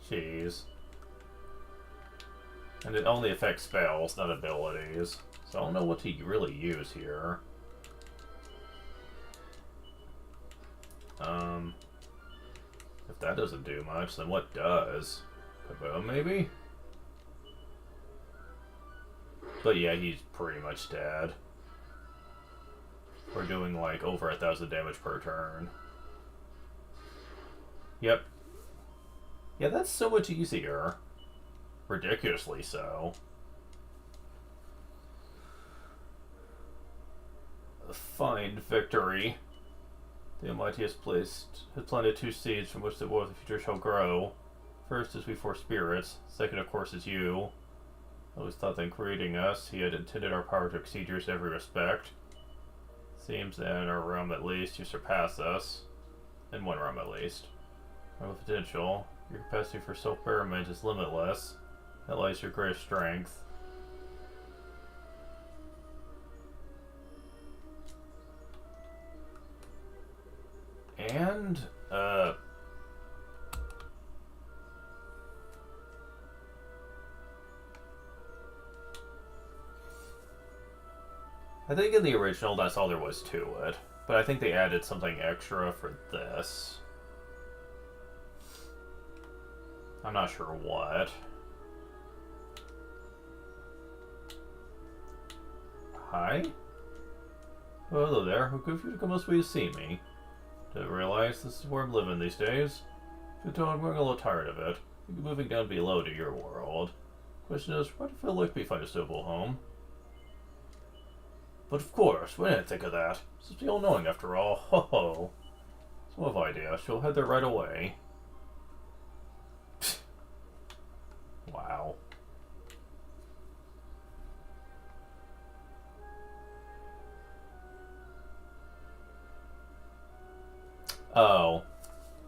Speaker 1: Jeez. And it only affects spells, not abilities. So I don't know what to really use here. If that doesn't do much, then what does? Kaboom, maybe? But yeah, he's pretty much dead. We're doing like over 1,000 damage per turn. Yep. Yeah, that's so much easier. Ridiculously so. A fine victory. The Almighty has planted 2 seeds from which the war of the future shall grow. First is we 4 spirits. Second, of course, is you. I always thought that in creating us, he had intended our power to exceed yours in every respect. Seems that in our realm at least, you surpass us. In one realm at least. Our potential, your capacity for self-betterment is limitless. That lies your greatest strength. And, I think in the original that's all there was to it. But I think they added something extra for this. I'm not sure what. Hi? Oh, hello there. How good of you to come this way to see me. Didn't realize this is where I'm living these days. Good talk, I'm growing a little tired of it. I think moving down below to your world. Question is, where do you feel like we find a suitable home? But of course, we didn't think of that. This is the all-knowing after all. Ho ho. So what idea? She'll head there right away. Wow. Oh.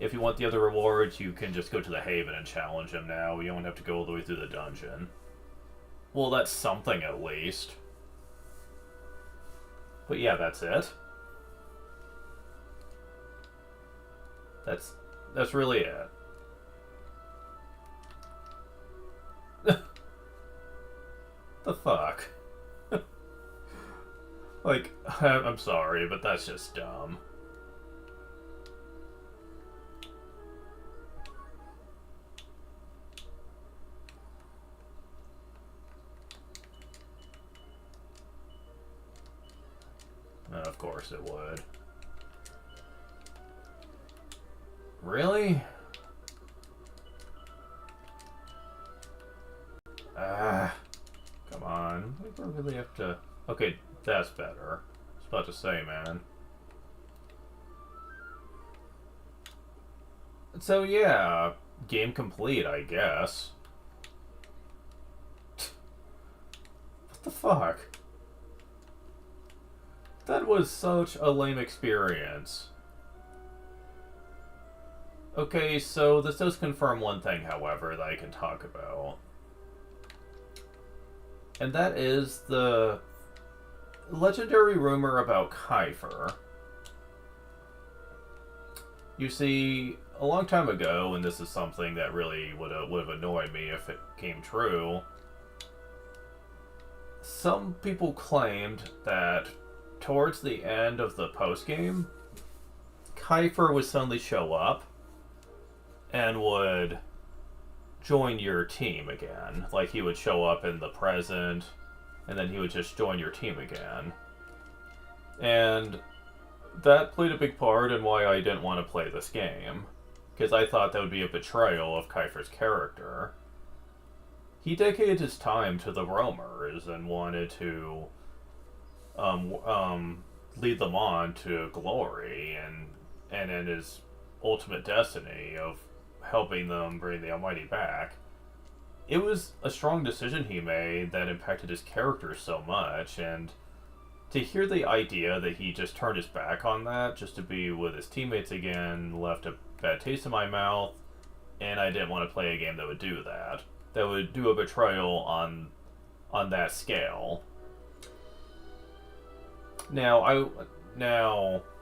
Speaker 1: If you want the other rewards, you can just go to the Haven and challenge him now. You don't have to go all the way through the dungeon. Well, that's something at least. But yeah, that's it. That's really it. The fuck? Like, I'm sorry, but that's just dumb. Of course it would. Really? Come on. We really have to... Okay, that's better. I was about to say, man. So yeah, game complete, I guess. What the fuck? That was such a lame experience. Okay, so this does confirm one thing, however, that I can talk about. And that is the legendary rumor about Kiefer. You see, a long time ago, and this is something that really would have annoyed me if it came true, some people claimed that towards the end of the postgame, Kiefer would suddenly show up and would join your team again. Like, he would show up in the present, and then he would just join your team again. And that played a big part in why I didn't want to play this game, because I thought that would be a betrayal of Kiefer's character. He dedicated his time to the roamers and wanted to lead them on to glory and in his ultimate destiny of helping them bring the Almighty back. It was a strong decision he made that impacted his character so much, and to hear the idea that he just turned his back on that just to be with his teammates again left a bad taste in my mouth, and I didn't want to play a game that would do that. That would do a betrayal on that scale. Now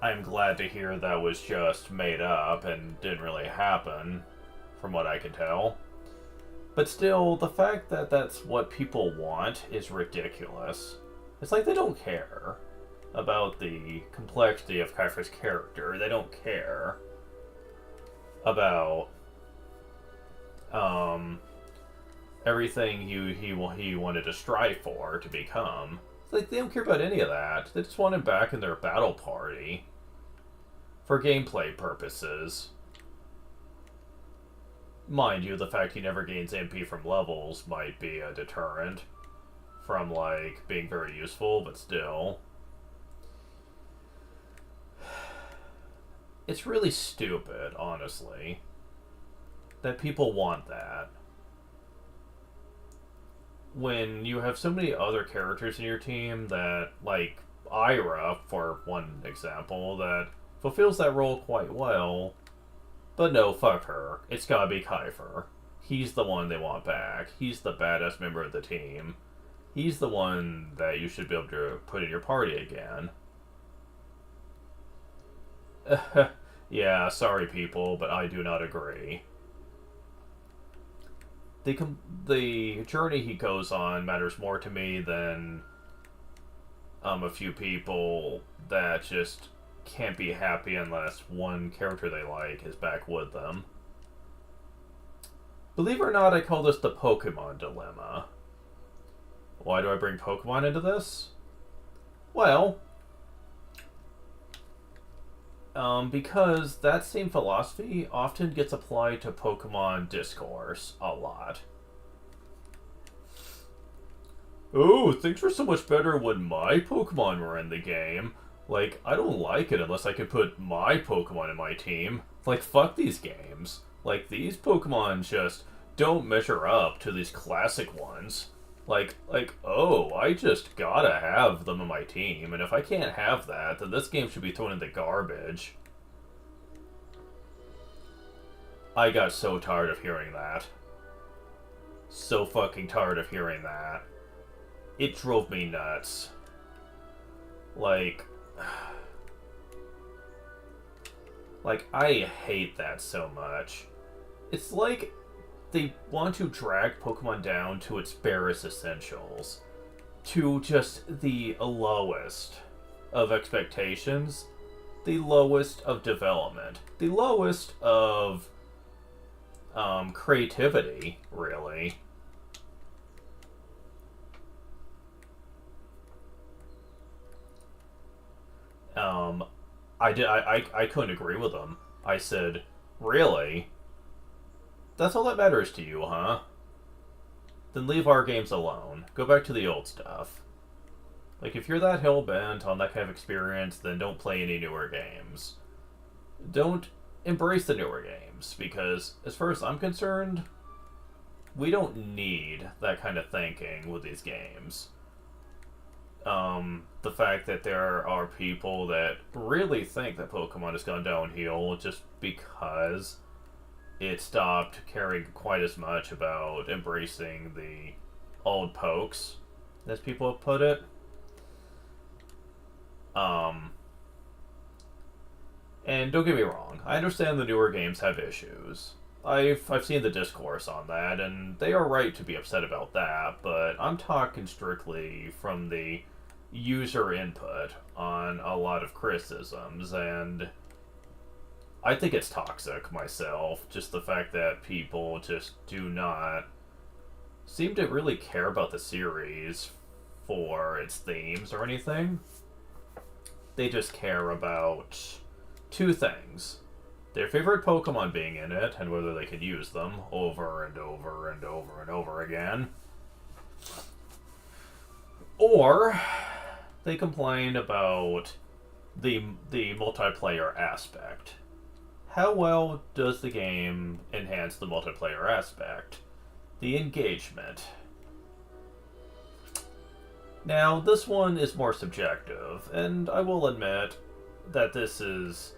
Speaker 1: I'm glad to hear that was just made up and didn't really happen, from what I can tell. But still, the fact that that's what people want is ridiculous. It's like they don't care about the complexity of Kiefer's character. They don't care about everything he wanted to strive for to become. It's like they don't care about any of that. They just want him back in their battle party for gameplay purposes. Mind you, the fact he never gains MP from levels might be a deterrent from, like, being very useful, but still. It's really stupid, honestly, that people want that. When you have so many other characters in your team that, like Ira, for one example, that fulfills that role quite well. But no, fuck her. It's gotta be Kiefer. He's the one they want back. He's the badass member of the team. He's the one that you should be able to put in your party again. Yeah, sorry people, but I do not agree. The journey he goes on matters more to me than a few people that just can't be happy unless one character they like is back with them. Believe it or not, I call this the Pokemon dilemma. Why do I bring Pokemon into this? Well, because that same philosophy often gets applied to Pokemon discourse a lot. Oh, things were so much better when my Pokemon were in the game. Like, I don't like it unless I can put my Pokemon in my team. Like, fuck these games. Like, these Pokemon just don't measure up to these classic ones. Like, oh, I just gotta have them in my team, and if I can't have that, then this game should be thrown in the garbage. I got so tired of hearing that. So fucking tired of hearing that. It drove me nuts. Like, I hate that so much. It's like they want to drag Pokemon down to its barest essentials. To just the lowest of expectations. The lowest of development. The lowest of creativity, really. I couldn't agree with them. I said, really? That's all that matters to you, huh? Then leave our games alone. Go back to the old stuff. Like, if you're that hell-bent on that kind of experience, then don't play any newer games. Don't embrace the newer games, because as far as I'm concerned, we don't need that kind of thinking with these games. The fact that there are people that really think that Pokemon has gone downhill just because it stopped caring quite as much about embracing the old pokes, as people have put it. And don't get me wrong, I understand the newer games have issues. I've seen the discourse on that, and they are right to be upset about that, but I'm talking strictly from the user input on a lot of criticisms, and I think it's toxic myself, just the fact that people just do not seem to really care about the series for its themes or anything. They just care about two things: their favorite Pokemon being in it, and whether they can use them over and over and over and over again. Or they complain about the multiplayer aspect. How well does the game enhance the multiplayer aspect? The engagement. Now, this one is more subjective, and I will admit that this is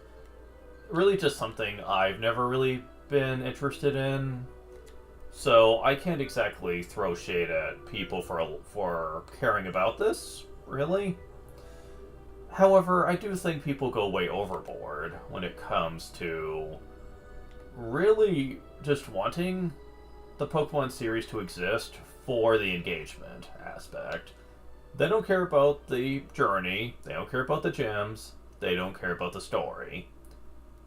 Speaker 1: really just something I've never really been interested in. So I can't exactly throw shade at people for caring about this, really. However, I do think people go way overboard when it comes to really just wanting the Pokemon series to exist for the engagement aspect. They don't care about the journey, they don't care about the gyms, they don't care about the story.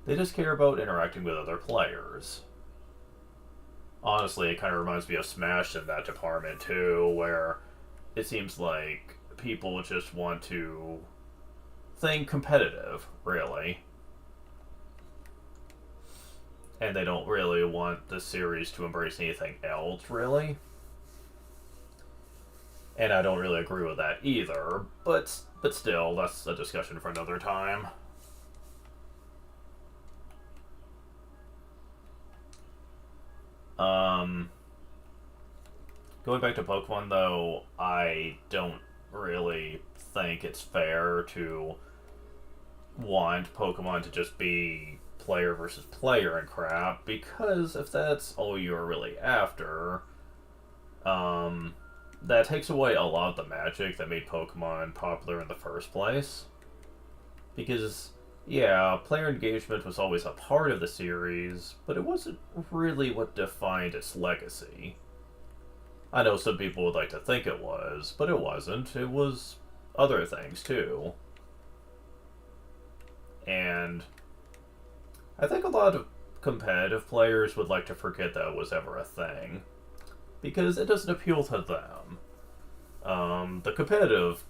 Speaker 1: They just care about interacting with other players. Honestly, it kind of reminds me of Smash in that department too, where it seems like people just want to think competitive, really. And they don't really want the series to embrace anything else, really. And I don't really agree with that either, but still, that's a discussion for another time. Going back to Pokemon, though, I don't really think it's fair to want Pokemon to just be player versus player and crap, because if that's all you're really after, that takes away a lot of the magic that made Pokemon popular in the first place. Because, yeah, player engagement was always a part of the series, but it wasn't really what defined its legacy. I know some people would like to think it was, but it wasn't. It was other things, too. And I think a lot of competitive players would like to forget that it was ever a thing, because it doesn't appeal to them. The competitive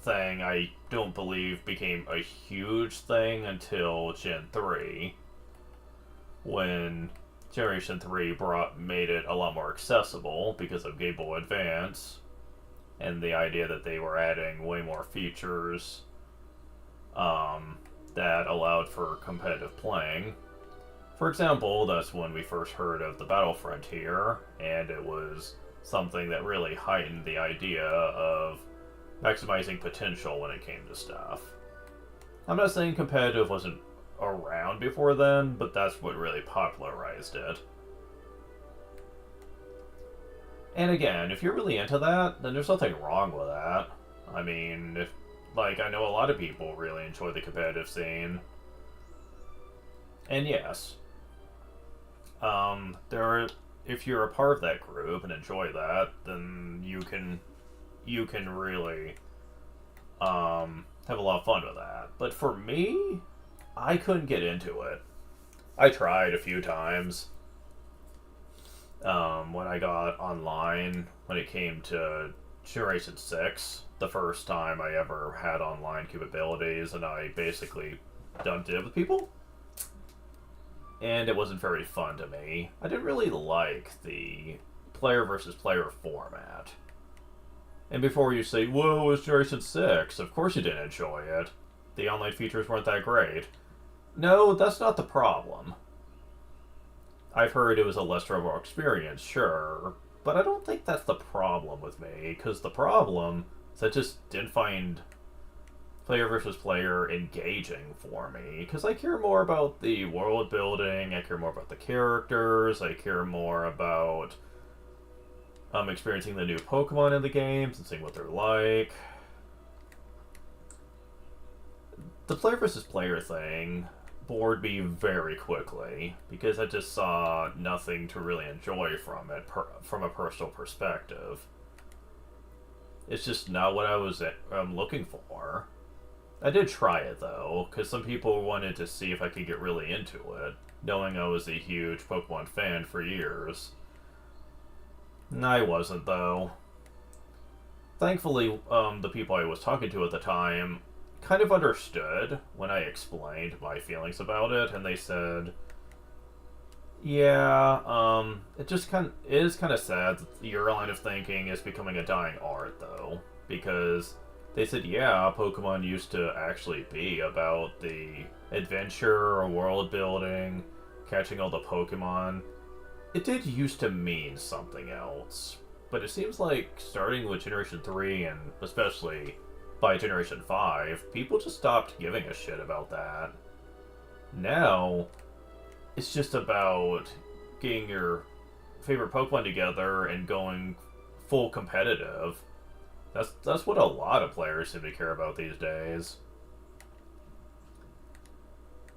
Speaker 1: thing, I don't believe, became a huge thing until Gen 3, when Generation 3 made it a lot more accessible because of Game Boy Advance, and the idea that they were adding way more features that allowed for competitive playing. For example, that's when we first heard of the Battle Frontier, and it was something that really heightened the idea of maximizing potential when it came to stuff. I'm not saying competitive wasn't around before then, but that's what really popularized it. And again, if you're really into that, then there's nothing wrong with that. I mean, I know a lot of people really enjoy the competitive scene. And yes, if you're a part of that group and enjoy that, then you can really have a lot of fun with that. But for me, I couldn't get into it. I tried a few times when I got online, when it came to Generation 6, the first time I ever had online capabilities, and I basically dumped it with people. And it wasn't very fun to me. I didn't really like the player versus player format. And before you say, whoa, it's Generation 6, of course you didn't enjoy it. The online features weren't that great. No, that's not the problem. I've heard it was a less overall experience, sure, but I don't think that's the problem with me, because the problem is I just didn't find player versus player engaging for me, because I care more about the world building, I care more about the characters, I care more about experiencing the new Pokemon in the games and seeing what they're like. The player versus player thing bored me very quickly, because I just saw nothing to really enjoy from it from a personal perspective. It's just not what I was looking for. I did try it though, because some people wanted to see if I could get really into it, knowing I was a huge Pokemon fan for years. I wasn't though. Thankfully, the people I was talking to at the time kind of understood when I explained my feelings about it, and they said, yeah, it is kind of sad that your line of thinking is becoming a dying art, though, because they said, yeah, Pokemon used to actually be about the adventure or world building, catching all the Pokemon. It did used to mean something else, but it seems like starting with Generation 3, and especially by Generation 5, people just stopped giving a shit about that. Now, it's just about getting your favorite Pokemon together and going full competitive. That's what a lot of players seem to care about these days.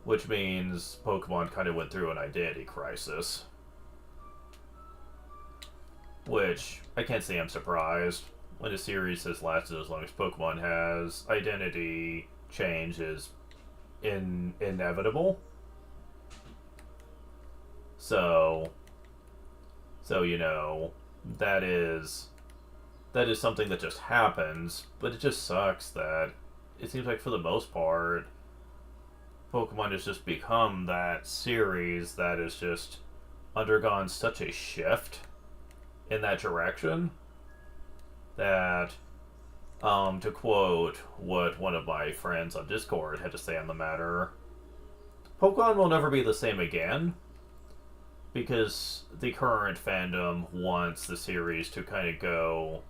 Speaker 1: Which means Pokemon kind of went through an identity crisis. which I can't say I'm surprised. When a series has lasted as long as Pokemon has, identity change is inevitable. So, you know, that is something that just happens, but it just sucks that it seems like for the most part, Pokemon has just become that series that has just undergone such a shift in that direction that, to quote what one of my friends on Discord had to say on the matter, Pokemon will never be the same again because the current fandom wants the series to kind of go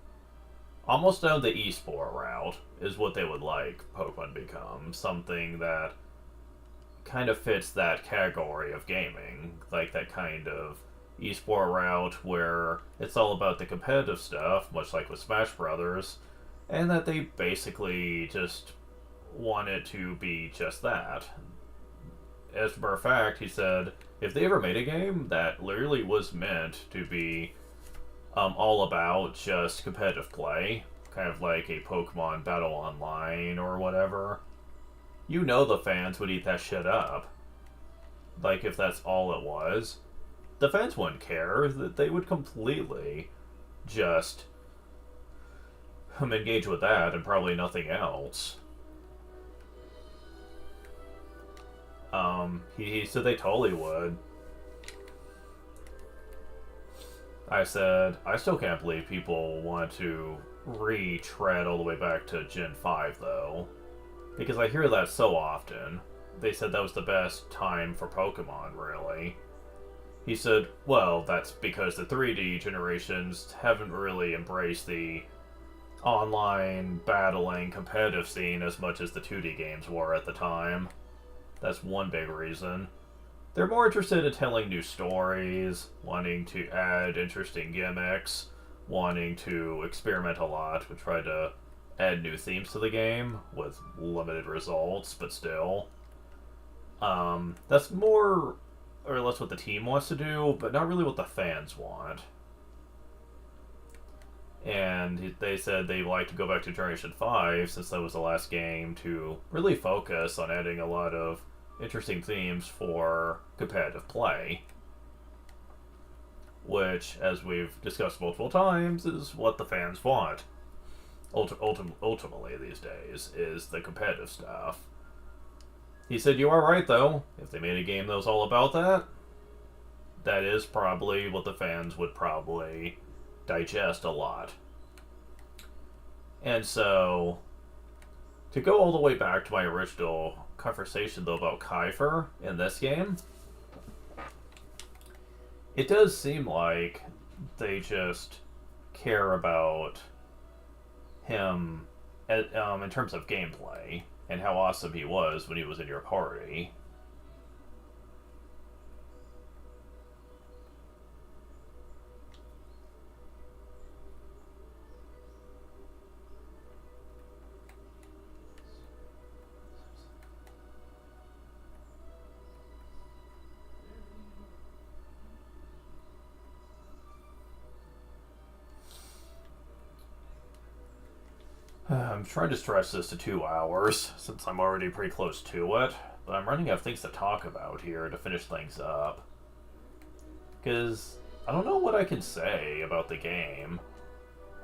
Speaker 1: almost down the esport route, is what they would like Pokemon become. Something that kind of fits that category of gaming, like that kind of esport route where it's all about the competitive stuff, much like with Smash Brothers, and that they basically just want it to be just that. As a matter of fact, he said if they ever made a game that literally was meant to be all about just competitive play, kind of like a Pokemon Battle Online or whatever, you know the fans would eat that shit up. Like, if that's all it was, the fans wouldn't care. That they would completely just engage with that and probably nothing else. He said they totally would. I said, I still can't believe people want to retread all the way back to Gen 5, though. Because I hear that so often. They said that was the best time for Pokemon, really. He said, well, that's because the 3D generations haven't really embraced the online, battling, competitive scene as much as the 2D games were at the time. That's one big reason. They're more interested in telling new stories, wanting to add interesting gimmicks, wanting to experiment a lot, to try to add new themes to the game with limited results, but still. That's more or less what the team wants to do, but not really what the fans want. And they said they'd like to go back to Generation 5, since that was the last game, to really focus on adding a lot of interesting themes for competitive play. Which, as we've discussed multiple times, is what the fans want. Ultimately, these days, is the competitive stuff. He said, you are right, though. If they made a game that was all about that, that is probably what the fans would probably digest a lot. And so, to go all the way back to my original conversation, though, about Kiefer in this game, it does seem like they just care about him in terms of gameplay and how awesome he was when he was in your party. I'm trying to stretch this to 2 hours, since I'm already pretty close to it, but I'm running out of things to talk about here to finish things up. Because I don't know what I can say about the game.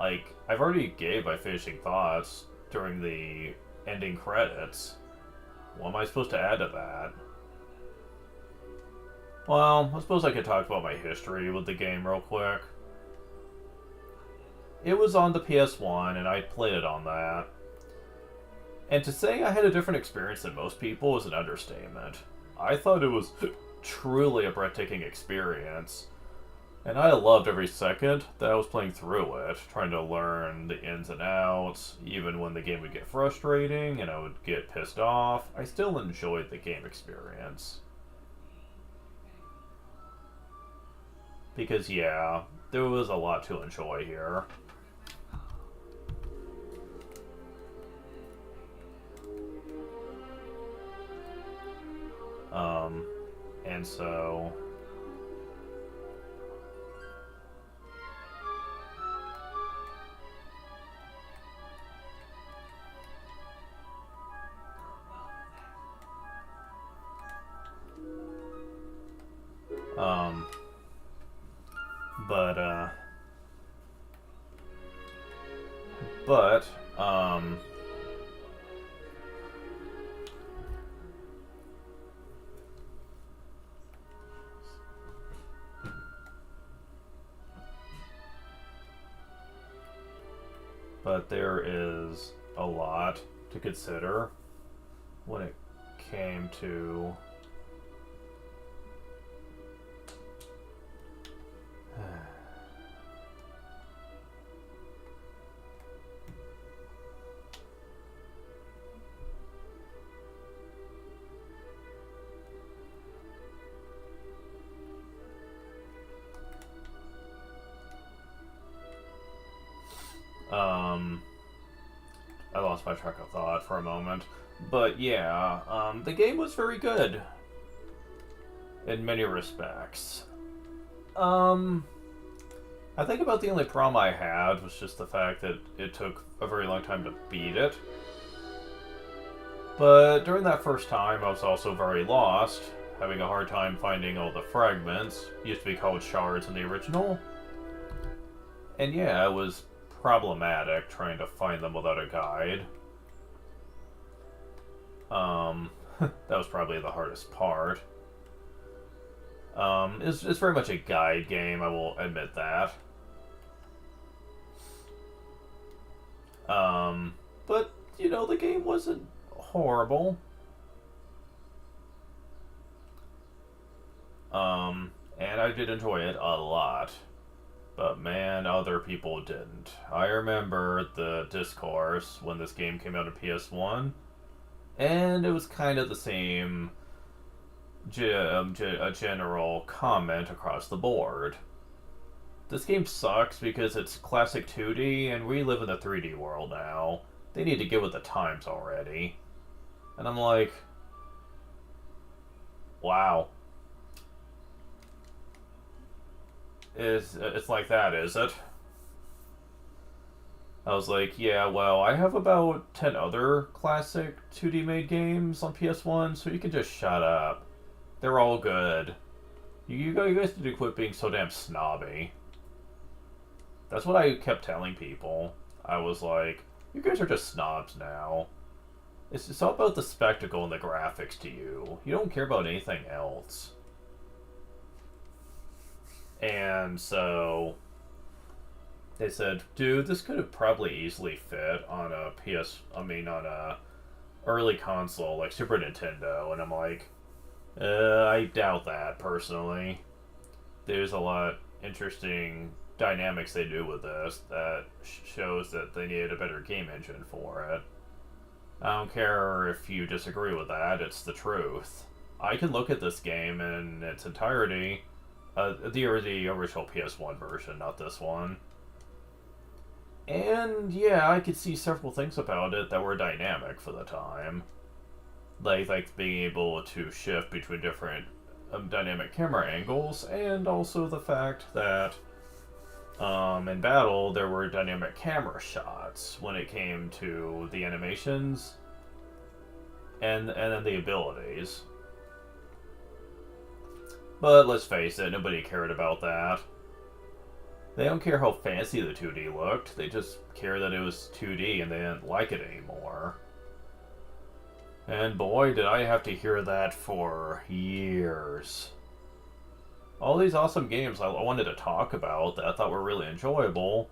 Speaker 1: Like, I've already gave my finishing thoughts during the ending credits. What am I supposed to add to that? Well, I suppose I could talk about my history with the game real quick. It was on the PS1, and I played it on that. And to say I had a different experience than most people is an understatement. I thought it was truly a breathtaking experience. And I loved every second that I was playing through it, trying to learn the ins and outs. Even when the game would get frustrating and I would get pissed off, I still enjoyed the game experience. Because, yeah, there was a lot to enjoy here. And so... Um, but, uh, but, um, but there is a lot to consider when it came to um, I lost my track of thought for a moment. But yeah, the game was very good in many respects. Um, I think about the only problem I had was just the fact that it took a very long time to beat it. But during that first time, I was also very lost, having a hard time finding all the fragments, used to be called shards in the original. And yeah, it was problematic trying to find them without a guide. That was probably the hardest part. It's very much a guide game, I will admit that. But, you know, the game wasn't horrible. And I did enjoy it a lot. But man, other people didn't. I remember the discourse when this game came out on PS1, and it was kind of the same a general comment across the board. This game sucks because it's classic 2D, and we live in the 3D world now. They need to get with the times already. And I'm like, wow. It's like that, is it? I was like, yeah, well, I have about 10 other classic 2D made games on PS1, so you can just shut up. They're all good. You guys need to quit being so damn snobby. That's what I kept telling people. I was like, you guys are just snobs now. It's all about the spectacle and the graphics to you. You don't care about anything else. And so they said, dude, this could have probably easily fit on a on a early console like Super Nintendo. And I'm like, I doubt that personally. There's a lot interesting dynamics they do with this that shows that they needed a better game engine for it. I don't care if you disagree with that, it's the truth. I can look at this game in its entirety, the original PS1 version, not this one. And yeah, I could see several things about it that were dynamic for the time. Like being able to shift between different dynamic camera angles, and also the fact that in battle there were dynamic camera shots when it came to the animations and then the abilities. But let's face it, nobody cared about that. They don't care how fancy the 2D looked, they just care that it was 2D and they didn't like it anymore. And boy, did I have to hear that for years. All these awesome games I wanted to talk about that I thought were really enjoyable,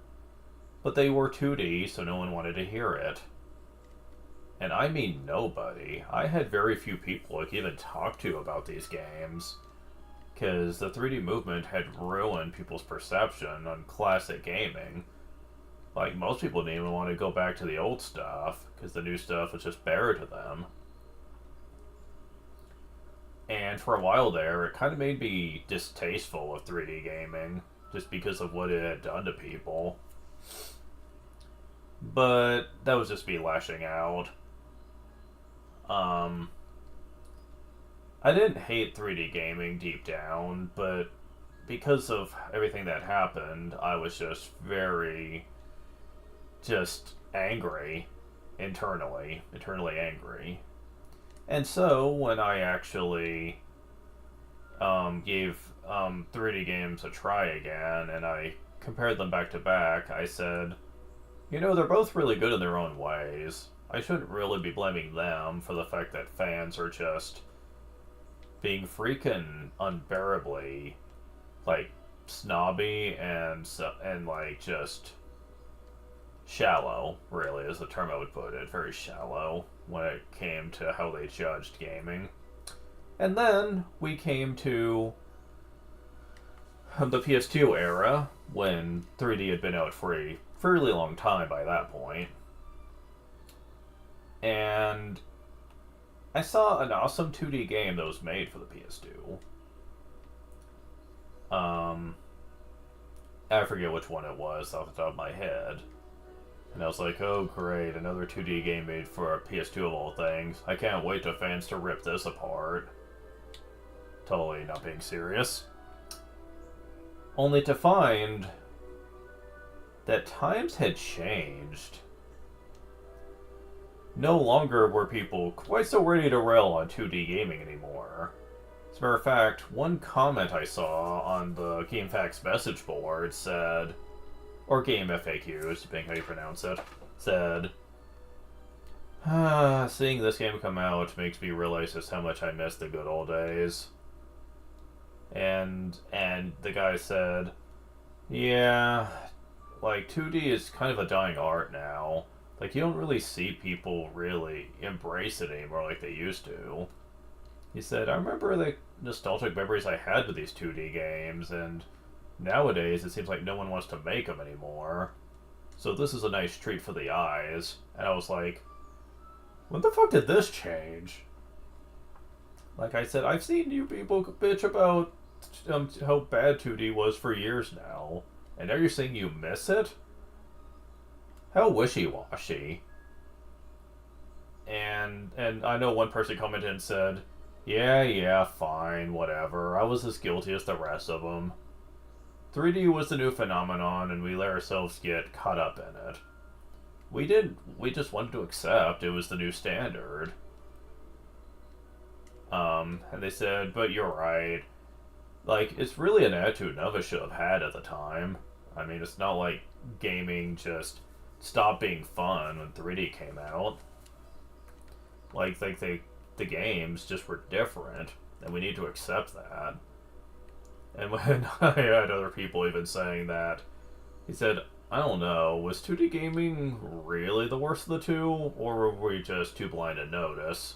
Speaker 1: but they were 2D, so no one wanted to hear it. And I mean nobody. I had very few people I could even talk to about these games, because the 3D movement had ruined people's perception on classic gaming. Like, most people didn't even want to go back to the old stuff, because the new stuff was just bare to them. And for a while there, it kind of made me distasteful of 3D gaming, just because of what it had done to people. But that was just me lashing out. I didn't hate 3D gaming deep down, but because of everything that happened, I was just just angry internally angry. And so when I actually gave 3D games a try again, and I compared them back to back. I said, you know, they're both really good in their own ways. I shouldn't really be blaming them for the fact that fans are just being freaking unbearably, like, snobby and like, just shallow, really, is the term I would put it. Very shallow when it came to how they judged gaming. And then we came to the PS2 era, when 3D had been out for a fairly long time by that point. And I saw an awesome 2D game that was made for the PS2. I forget which one it was off the top of my head. And I was like, oh great, another 2D game made for a PS2 of all things. I can't wait for fans to rip this apart. Totally not being serious. Only to find that times had changed. No longer were people quite so ready to rail on 2D gaming anymore. As a matter of fact, one comment I saw on the GameFAQs message board said, or Game FAQs, depending how you pronounce it, said, seeing this game come out makes me realize just how much I miss the good old days. And the guy said, yeah, like 2D is kind of a dying art now. Like, you don't really see people really embrace it anymore like they used to. He said, I remember the nostalgic memories I had with these 2D games, and nowadays it seems like no one wants to make them anymore. So this is a nice treat for the eyes. And I was like, when the fuck did this change? Like I said, I've seen you people bitch about how bad 2D was for years now. And now you're saying you miss it? How wishy-washy. And I know one person commented and said, yeah, fine, whatever. I was as guilty as the rest of them. 3D was the new phenomenon, and we let ourselves get caught up in it. We just wanted to accept it was the new standard. And they said, but you're right. Like, it's really an attitude none of us should have had at the time. I mean, it's not like gaming just stopped being fun when 3D came out. Like the games just were different, and we need to accept that. And when I had other people even saying that, he said, I don't know, was 2D gaming really the worst of the two, or were we just too blind to notice?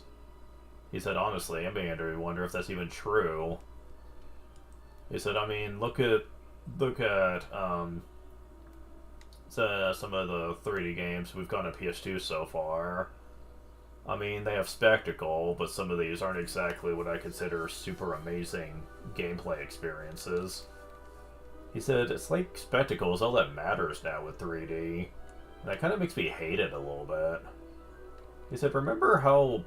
Speaker 1: He said, honestly, I'm beginning to wonder if that's even true. He said, I mean, look at some of the 3D games we've gone to PS2 so far. I mean, they have spectacle, but some of these aren't exactly what I consider super amazing gameplay experiences. He said, it's like spectacle is all that matters now with 3D. And that kind of makes me hate it a little bit. He said, remember how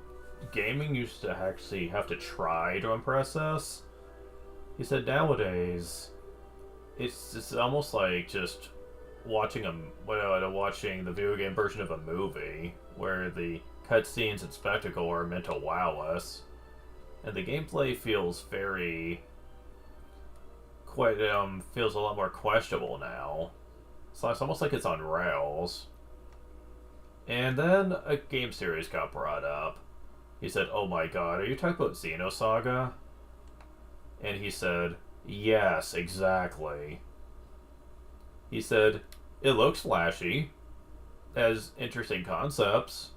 Speaker 1: gaming used to actually have to try to impress us? He said, nowadays, it's almost like just watching the video game version of a movie, where the cutscenes and spectacle are meant to wow us, and the gameplay feels feels a lot more questionable now. So it's almost like it's on rails. And then a game series got brought up. He said, oh my god, are you talking about Xenosaga? And he said, yes, exactly. He said, it looks flashy, has interesting concepts,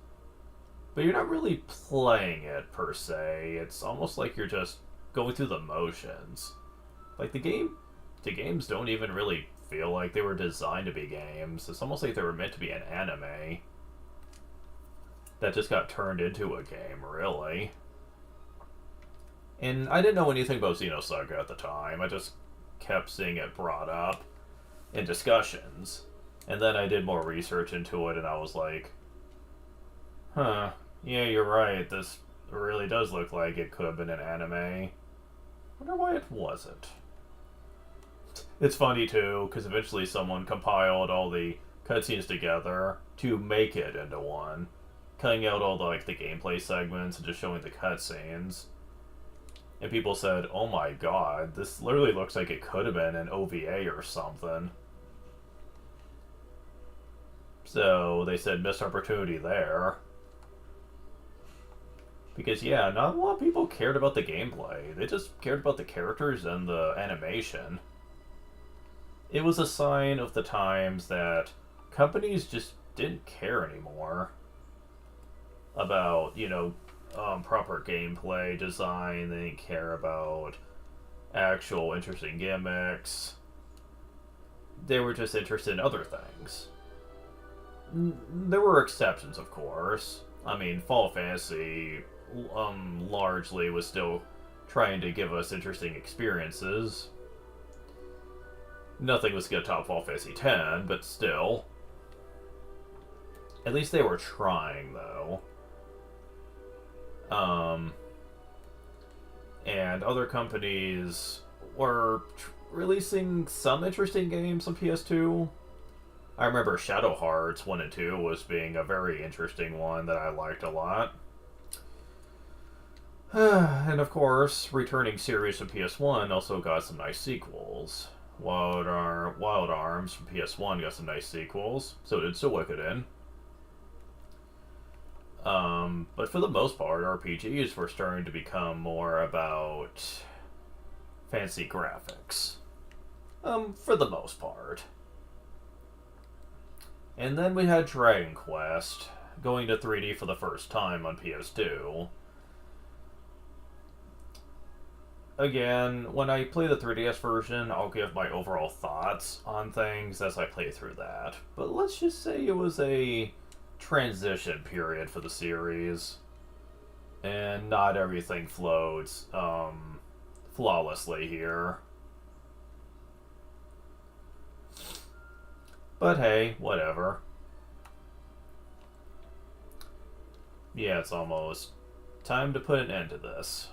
Speaker 1: but you're not really playing it, per se. It's almost like you're just going through the motions. Like, the games don't even really feel like they were designed to be games. It's almost like they were meant to be an anime that just got turned into a game, really. And I didn't know anything about Xenosaga at the time. I just kept seeing it brought up in discussions. And then I did more research into it, and I was like, huh, yeah, you're right. This really does look like it could have been an anime. Wonder why it wasn't. It's funny, too, because eventually someone compiled all the cutscenes together to make it into one, cutting out all the gameplay segments and just showing the cutscenes. And people said, oh my god, this literally looks like it could have been an OVA or something. So they said missed opportunity there. Because, yeah, not a lot of people cared about the gameplay. They just cared about the characters and the animation. It was a sign of the times that companies just didn't care anymore about, proper gameplay design. They didn't care about actual interesting gimmicks. They were just interested in other things. There were exceptions, of course. I mean, Final Fantasy largely was still trying to give us interesting experiences. Nothing was going to top Final Fantasy X, but still. At least they were trying, though. And other companies were releasing some interesting games on PS2. I remember Shadow Hearts 1 and 2 was being a very interesting one that I liked a lot. And of course, returning series from PS1 also got some nice sequels. Wild Arms from PS1 got some nice sequels. So did Suikoden. But for the most part, RPGs were starting to become more about fancy graphics. For the most part. And then we had Dragon Quest, going to 3D for the first time on PS2. Again, when I play the 3DS version, I'll give my overall thoughts on things as I play through that. But let's just say it was a transition period for the series, and not everything floats flawlessly here. But hey, whatever. Yeah, it's almost time to put an end to this.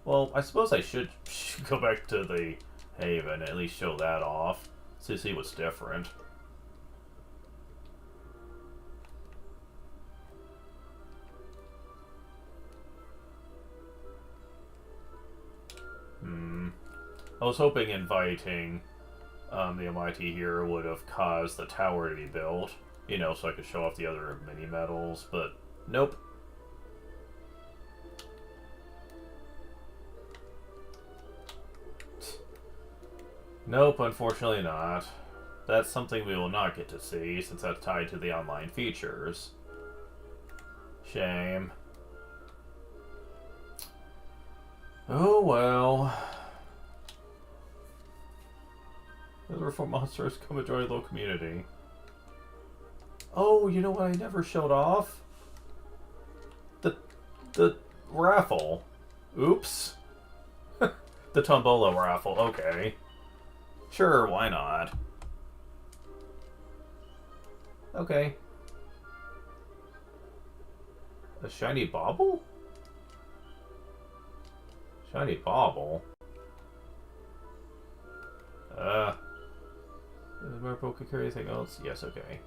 Speaker 1: Well, I suppose I should go back to the Haven and at least show that off to see what's different. I was hoping inviting the MIT here would have caused the tower to be built, so I could show off the other mini medals, but nope. Nope, unfortunately not. That's something we will not get to see, since that's tied to the online features. Shame. Oh well. Other for monsters, come enjoy the little community. Oh, you know what I never showed off? The raffle. Oops. The Tombola raffle, okay. Sure, why not? Okay. A shiny bauble? Shiny bauble? Does Marble could carry anything else? Yes, okay.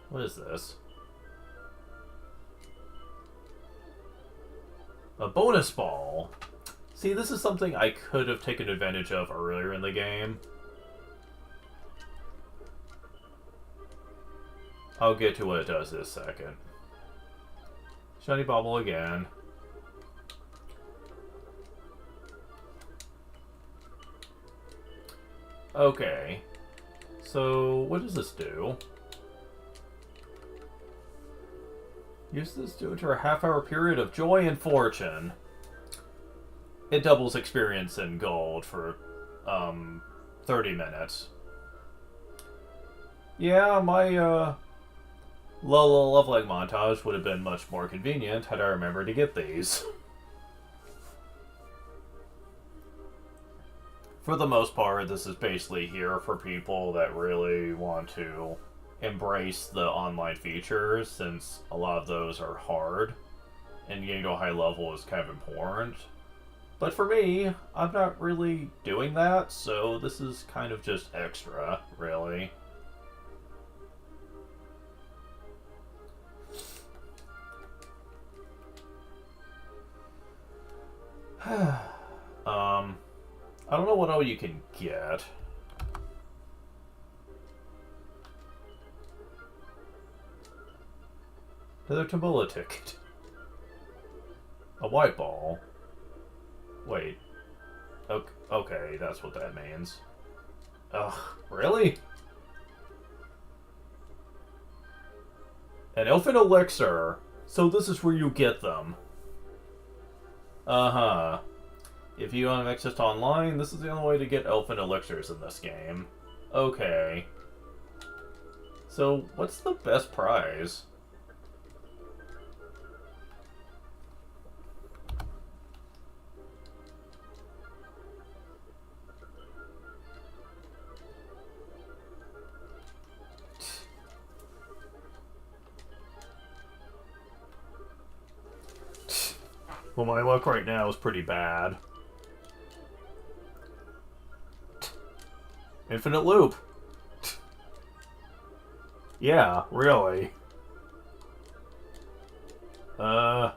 Speaker 1: What is this? A bonus ball! See, this is something I could have taken advantage of earlier in the game. I'll get to what it does this second. Shiny bauble again. Okay. So, what does this do? Use this to enter a half-hour period of joy and fortune. It doubles experience in gold for 30 minutes. Yeah, my leveling montage would have been much more convenient had I remembered to get these. For the most part, this is basically here for people that really want to embrace the online features, since a lot of those are hard, and getting to a high level is kind of important. But for me, I'm not really doing that, so this is kind of just extra, really. I don't know what all you can get. Another Tombola ticket. A white ball. Wait. Okay, that's what that means. Ugh, really? An Elfin Elixir. So this is where you get them. Uh-huh. If you don't have access to online, this is the only way to get Elfin Elixirs in this game. Okay. So, what's the best prize? Well, my luck right now is pretty bad. Infinite loop. Yeah, really. Damn.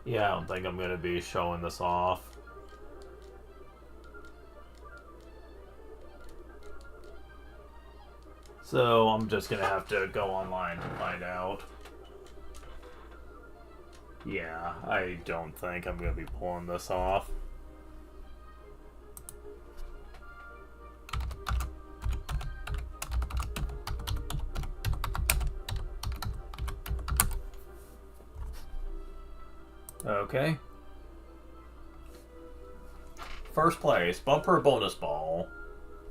Speaker 1: Yeah, I don't think I'm going to be showing this off. So I'm just going to have to go online to find out. Yeah, I don't think I'm going to be pulling this off. Okay. First place, bumper bonus ball.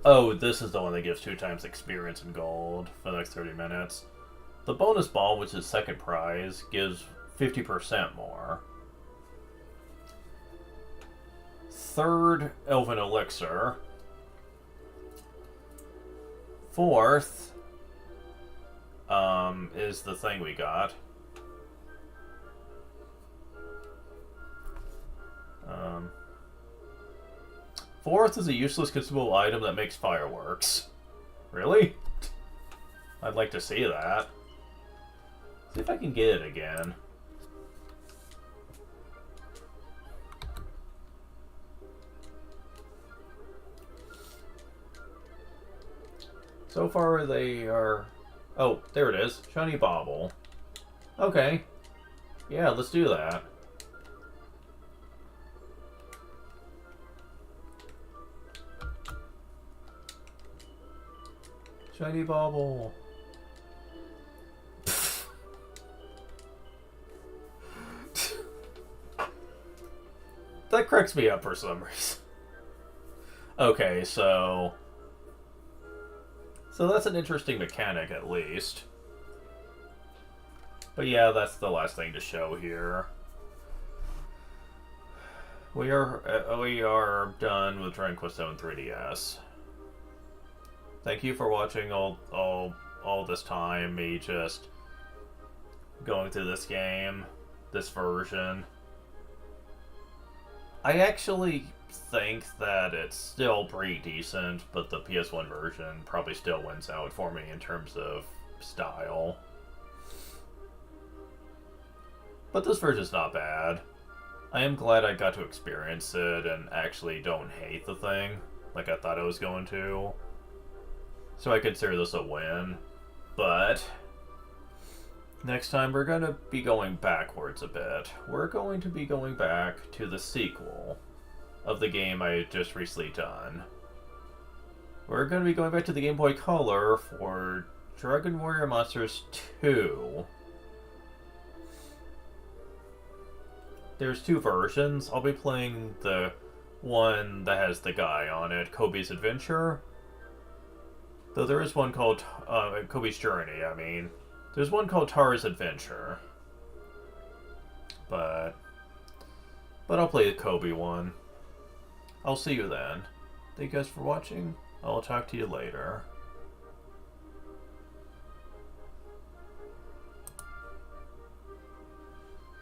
Speaker 1: Oh, this is the one that gives 2 times experience and gold for the next 30 minutes. The bonus ball, which is second prize, gives 50% more. Third, Elfin Elixir. Fourth, is the thing we got. Fourth is a useless consumable item that makes fireworks. Really? I'd like to see that. See if I can get it again. So far they are... Oh, there it is. Shiny Bauble. Okay. Yeah, let's do that. Shiny Bauble. That cracks me up for some reason. Okay, so that's an interesting mechanic at least. But yeah, that's the last thing to show here. We are done with Dragon Quest VII 3DS. Thank you for watching all this time, me just going through this game, this version. I actually think that it's still pretty decent, but the PS1 version probably still wins out for me in terms of style. But this version's not bad. I am glad I got to experience it and actually don't hate the thing like I thought I was going to. So I consider this a win. But next time we're going to be going backwards a bit. We're going to be going back to the sequel of the game I had just recently done. We're going to be going back to the Game Boy Color for Dragon Warrior Monsters 2. There's 2 versions. I'll be playing the one that has the guy on it, Kobe's Adventure. Though there is one called Kobe's Journey, I mean. There's one called Tara's Adventure. But I'll play the Kobe one. I'll see you then. Thank you guys for watching. I'll talk to you later.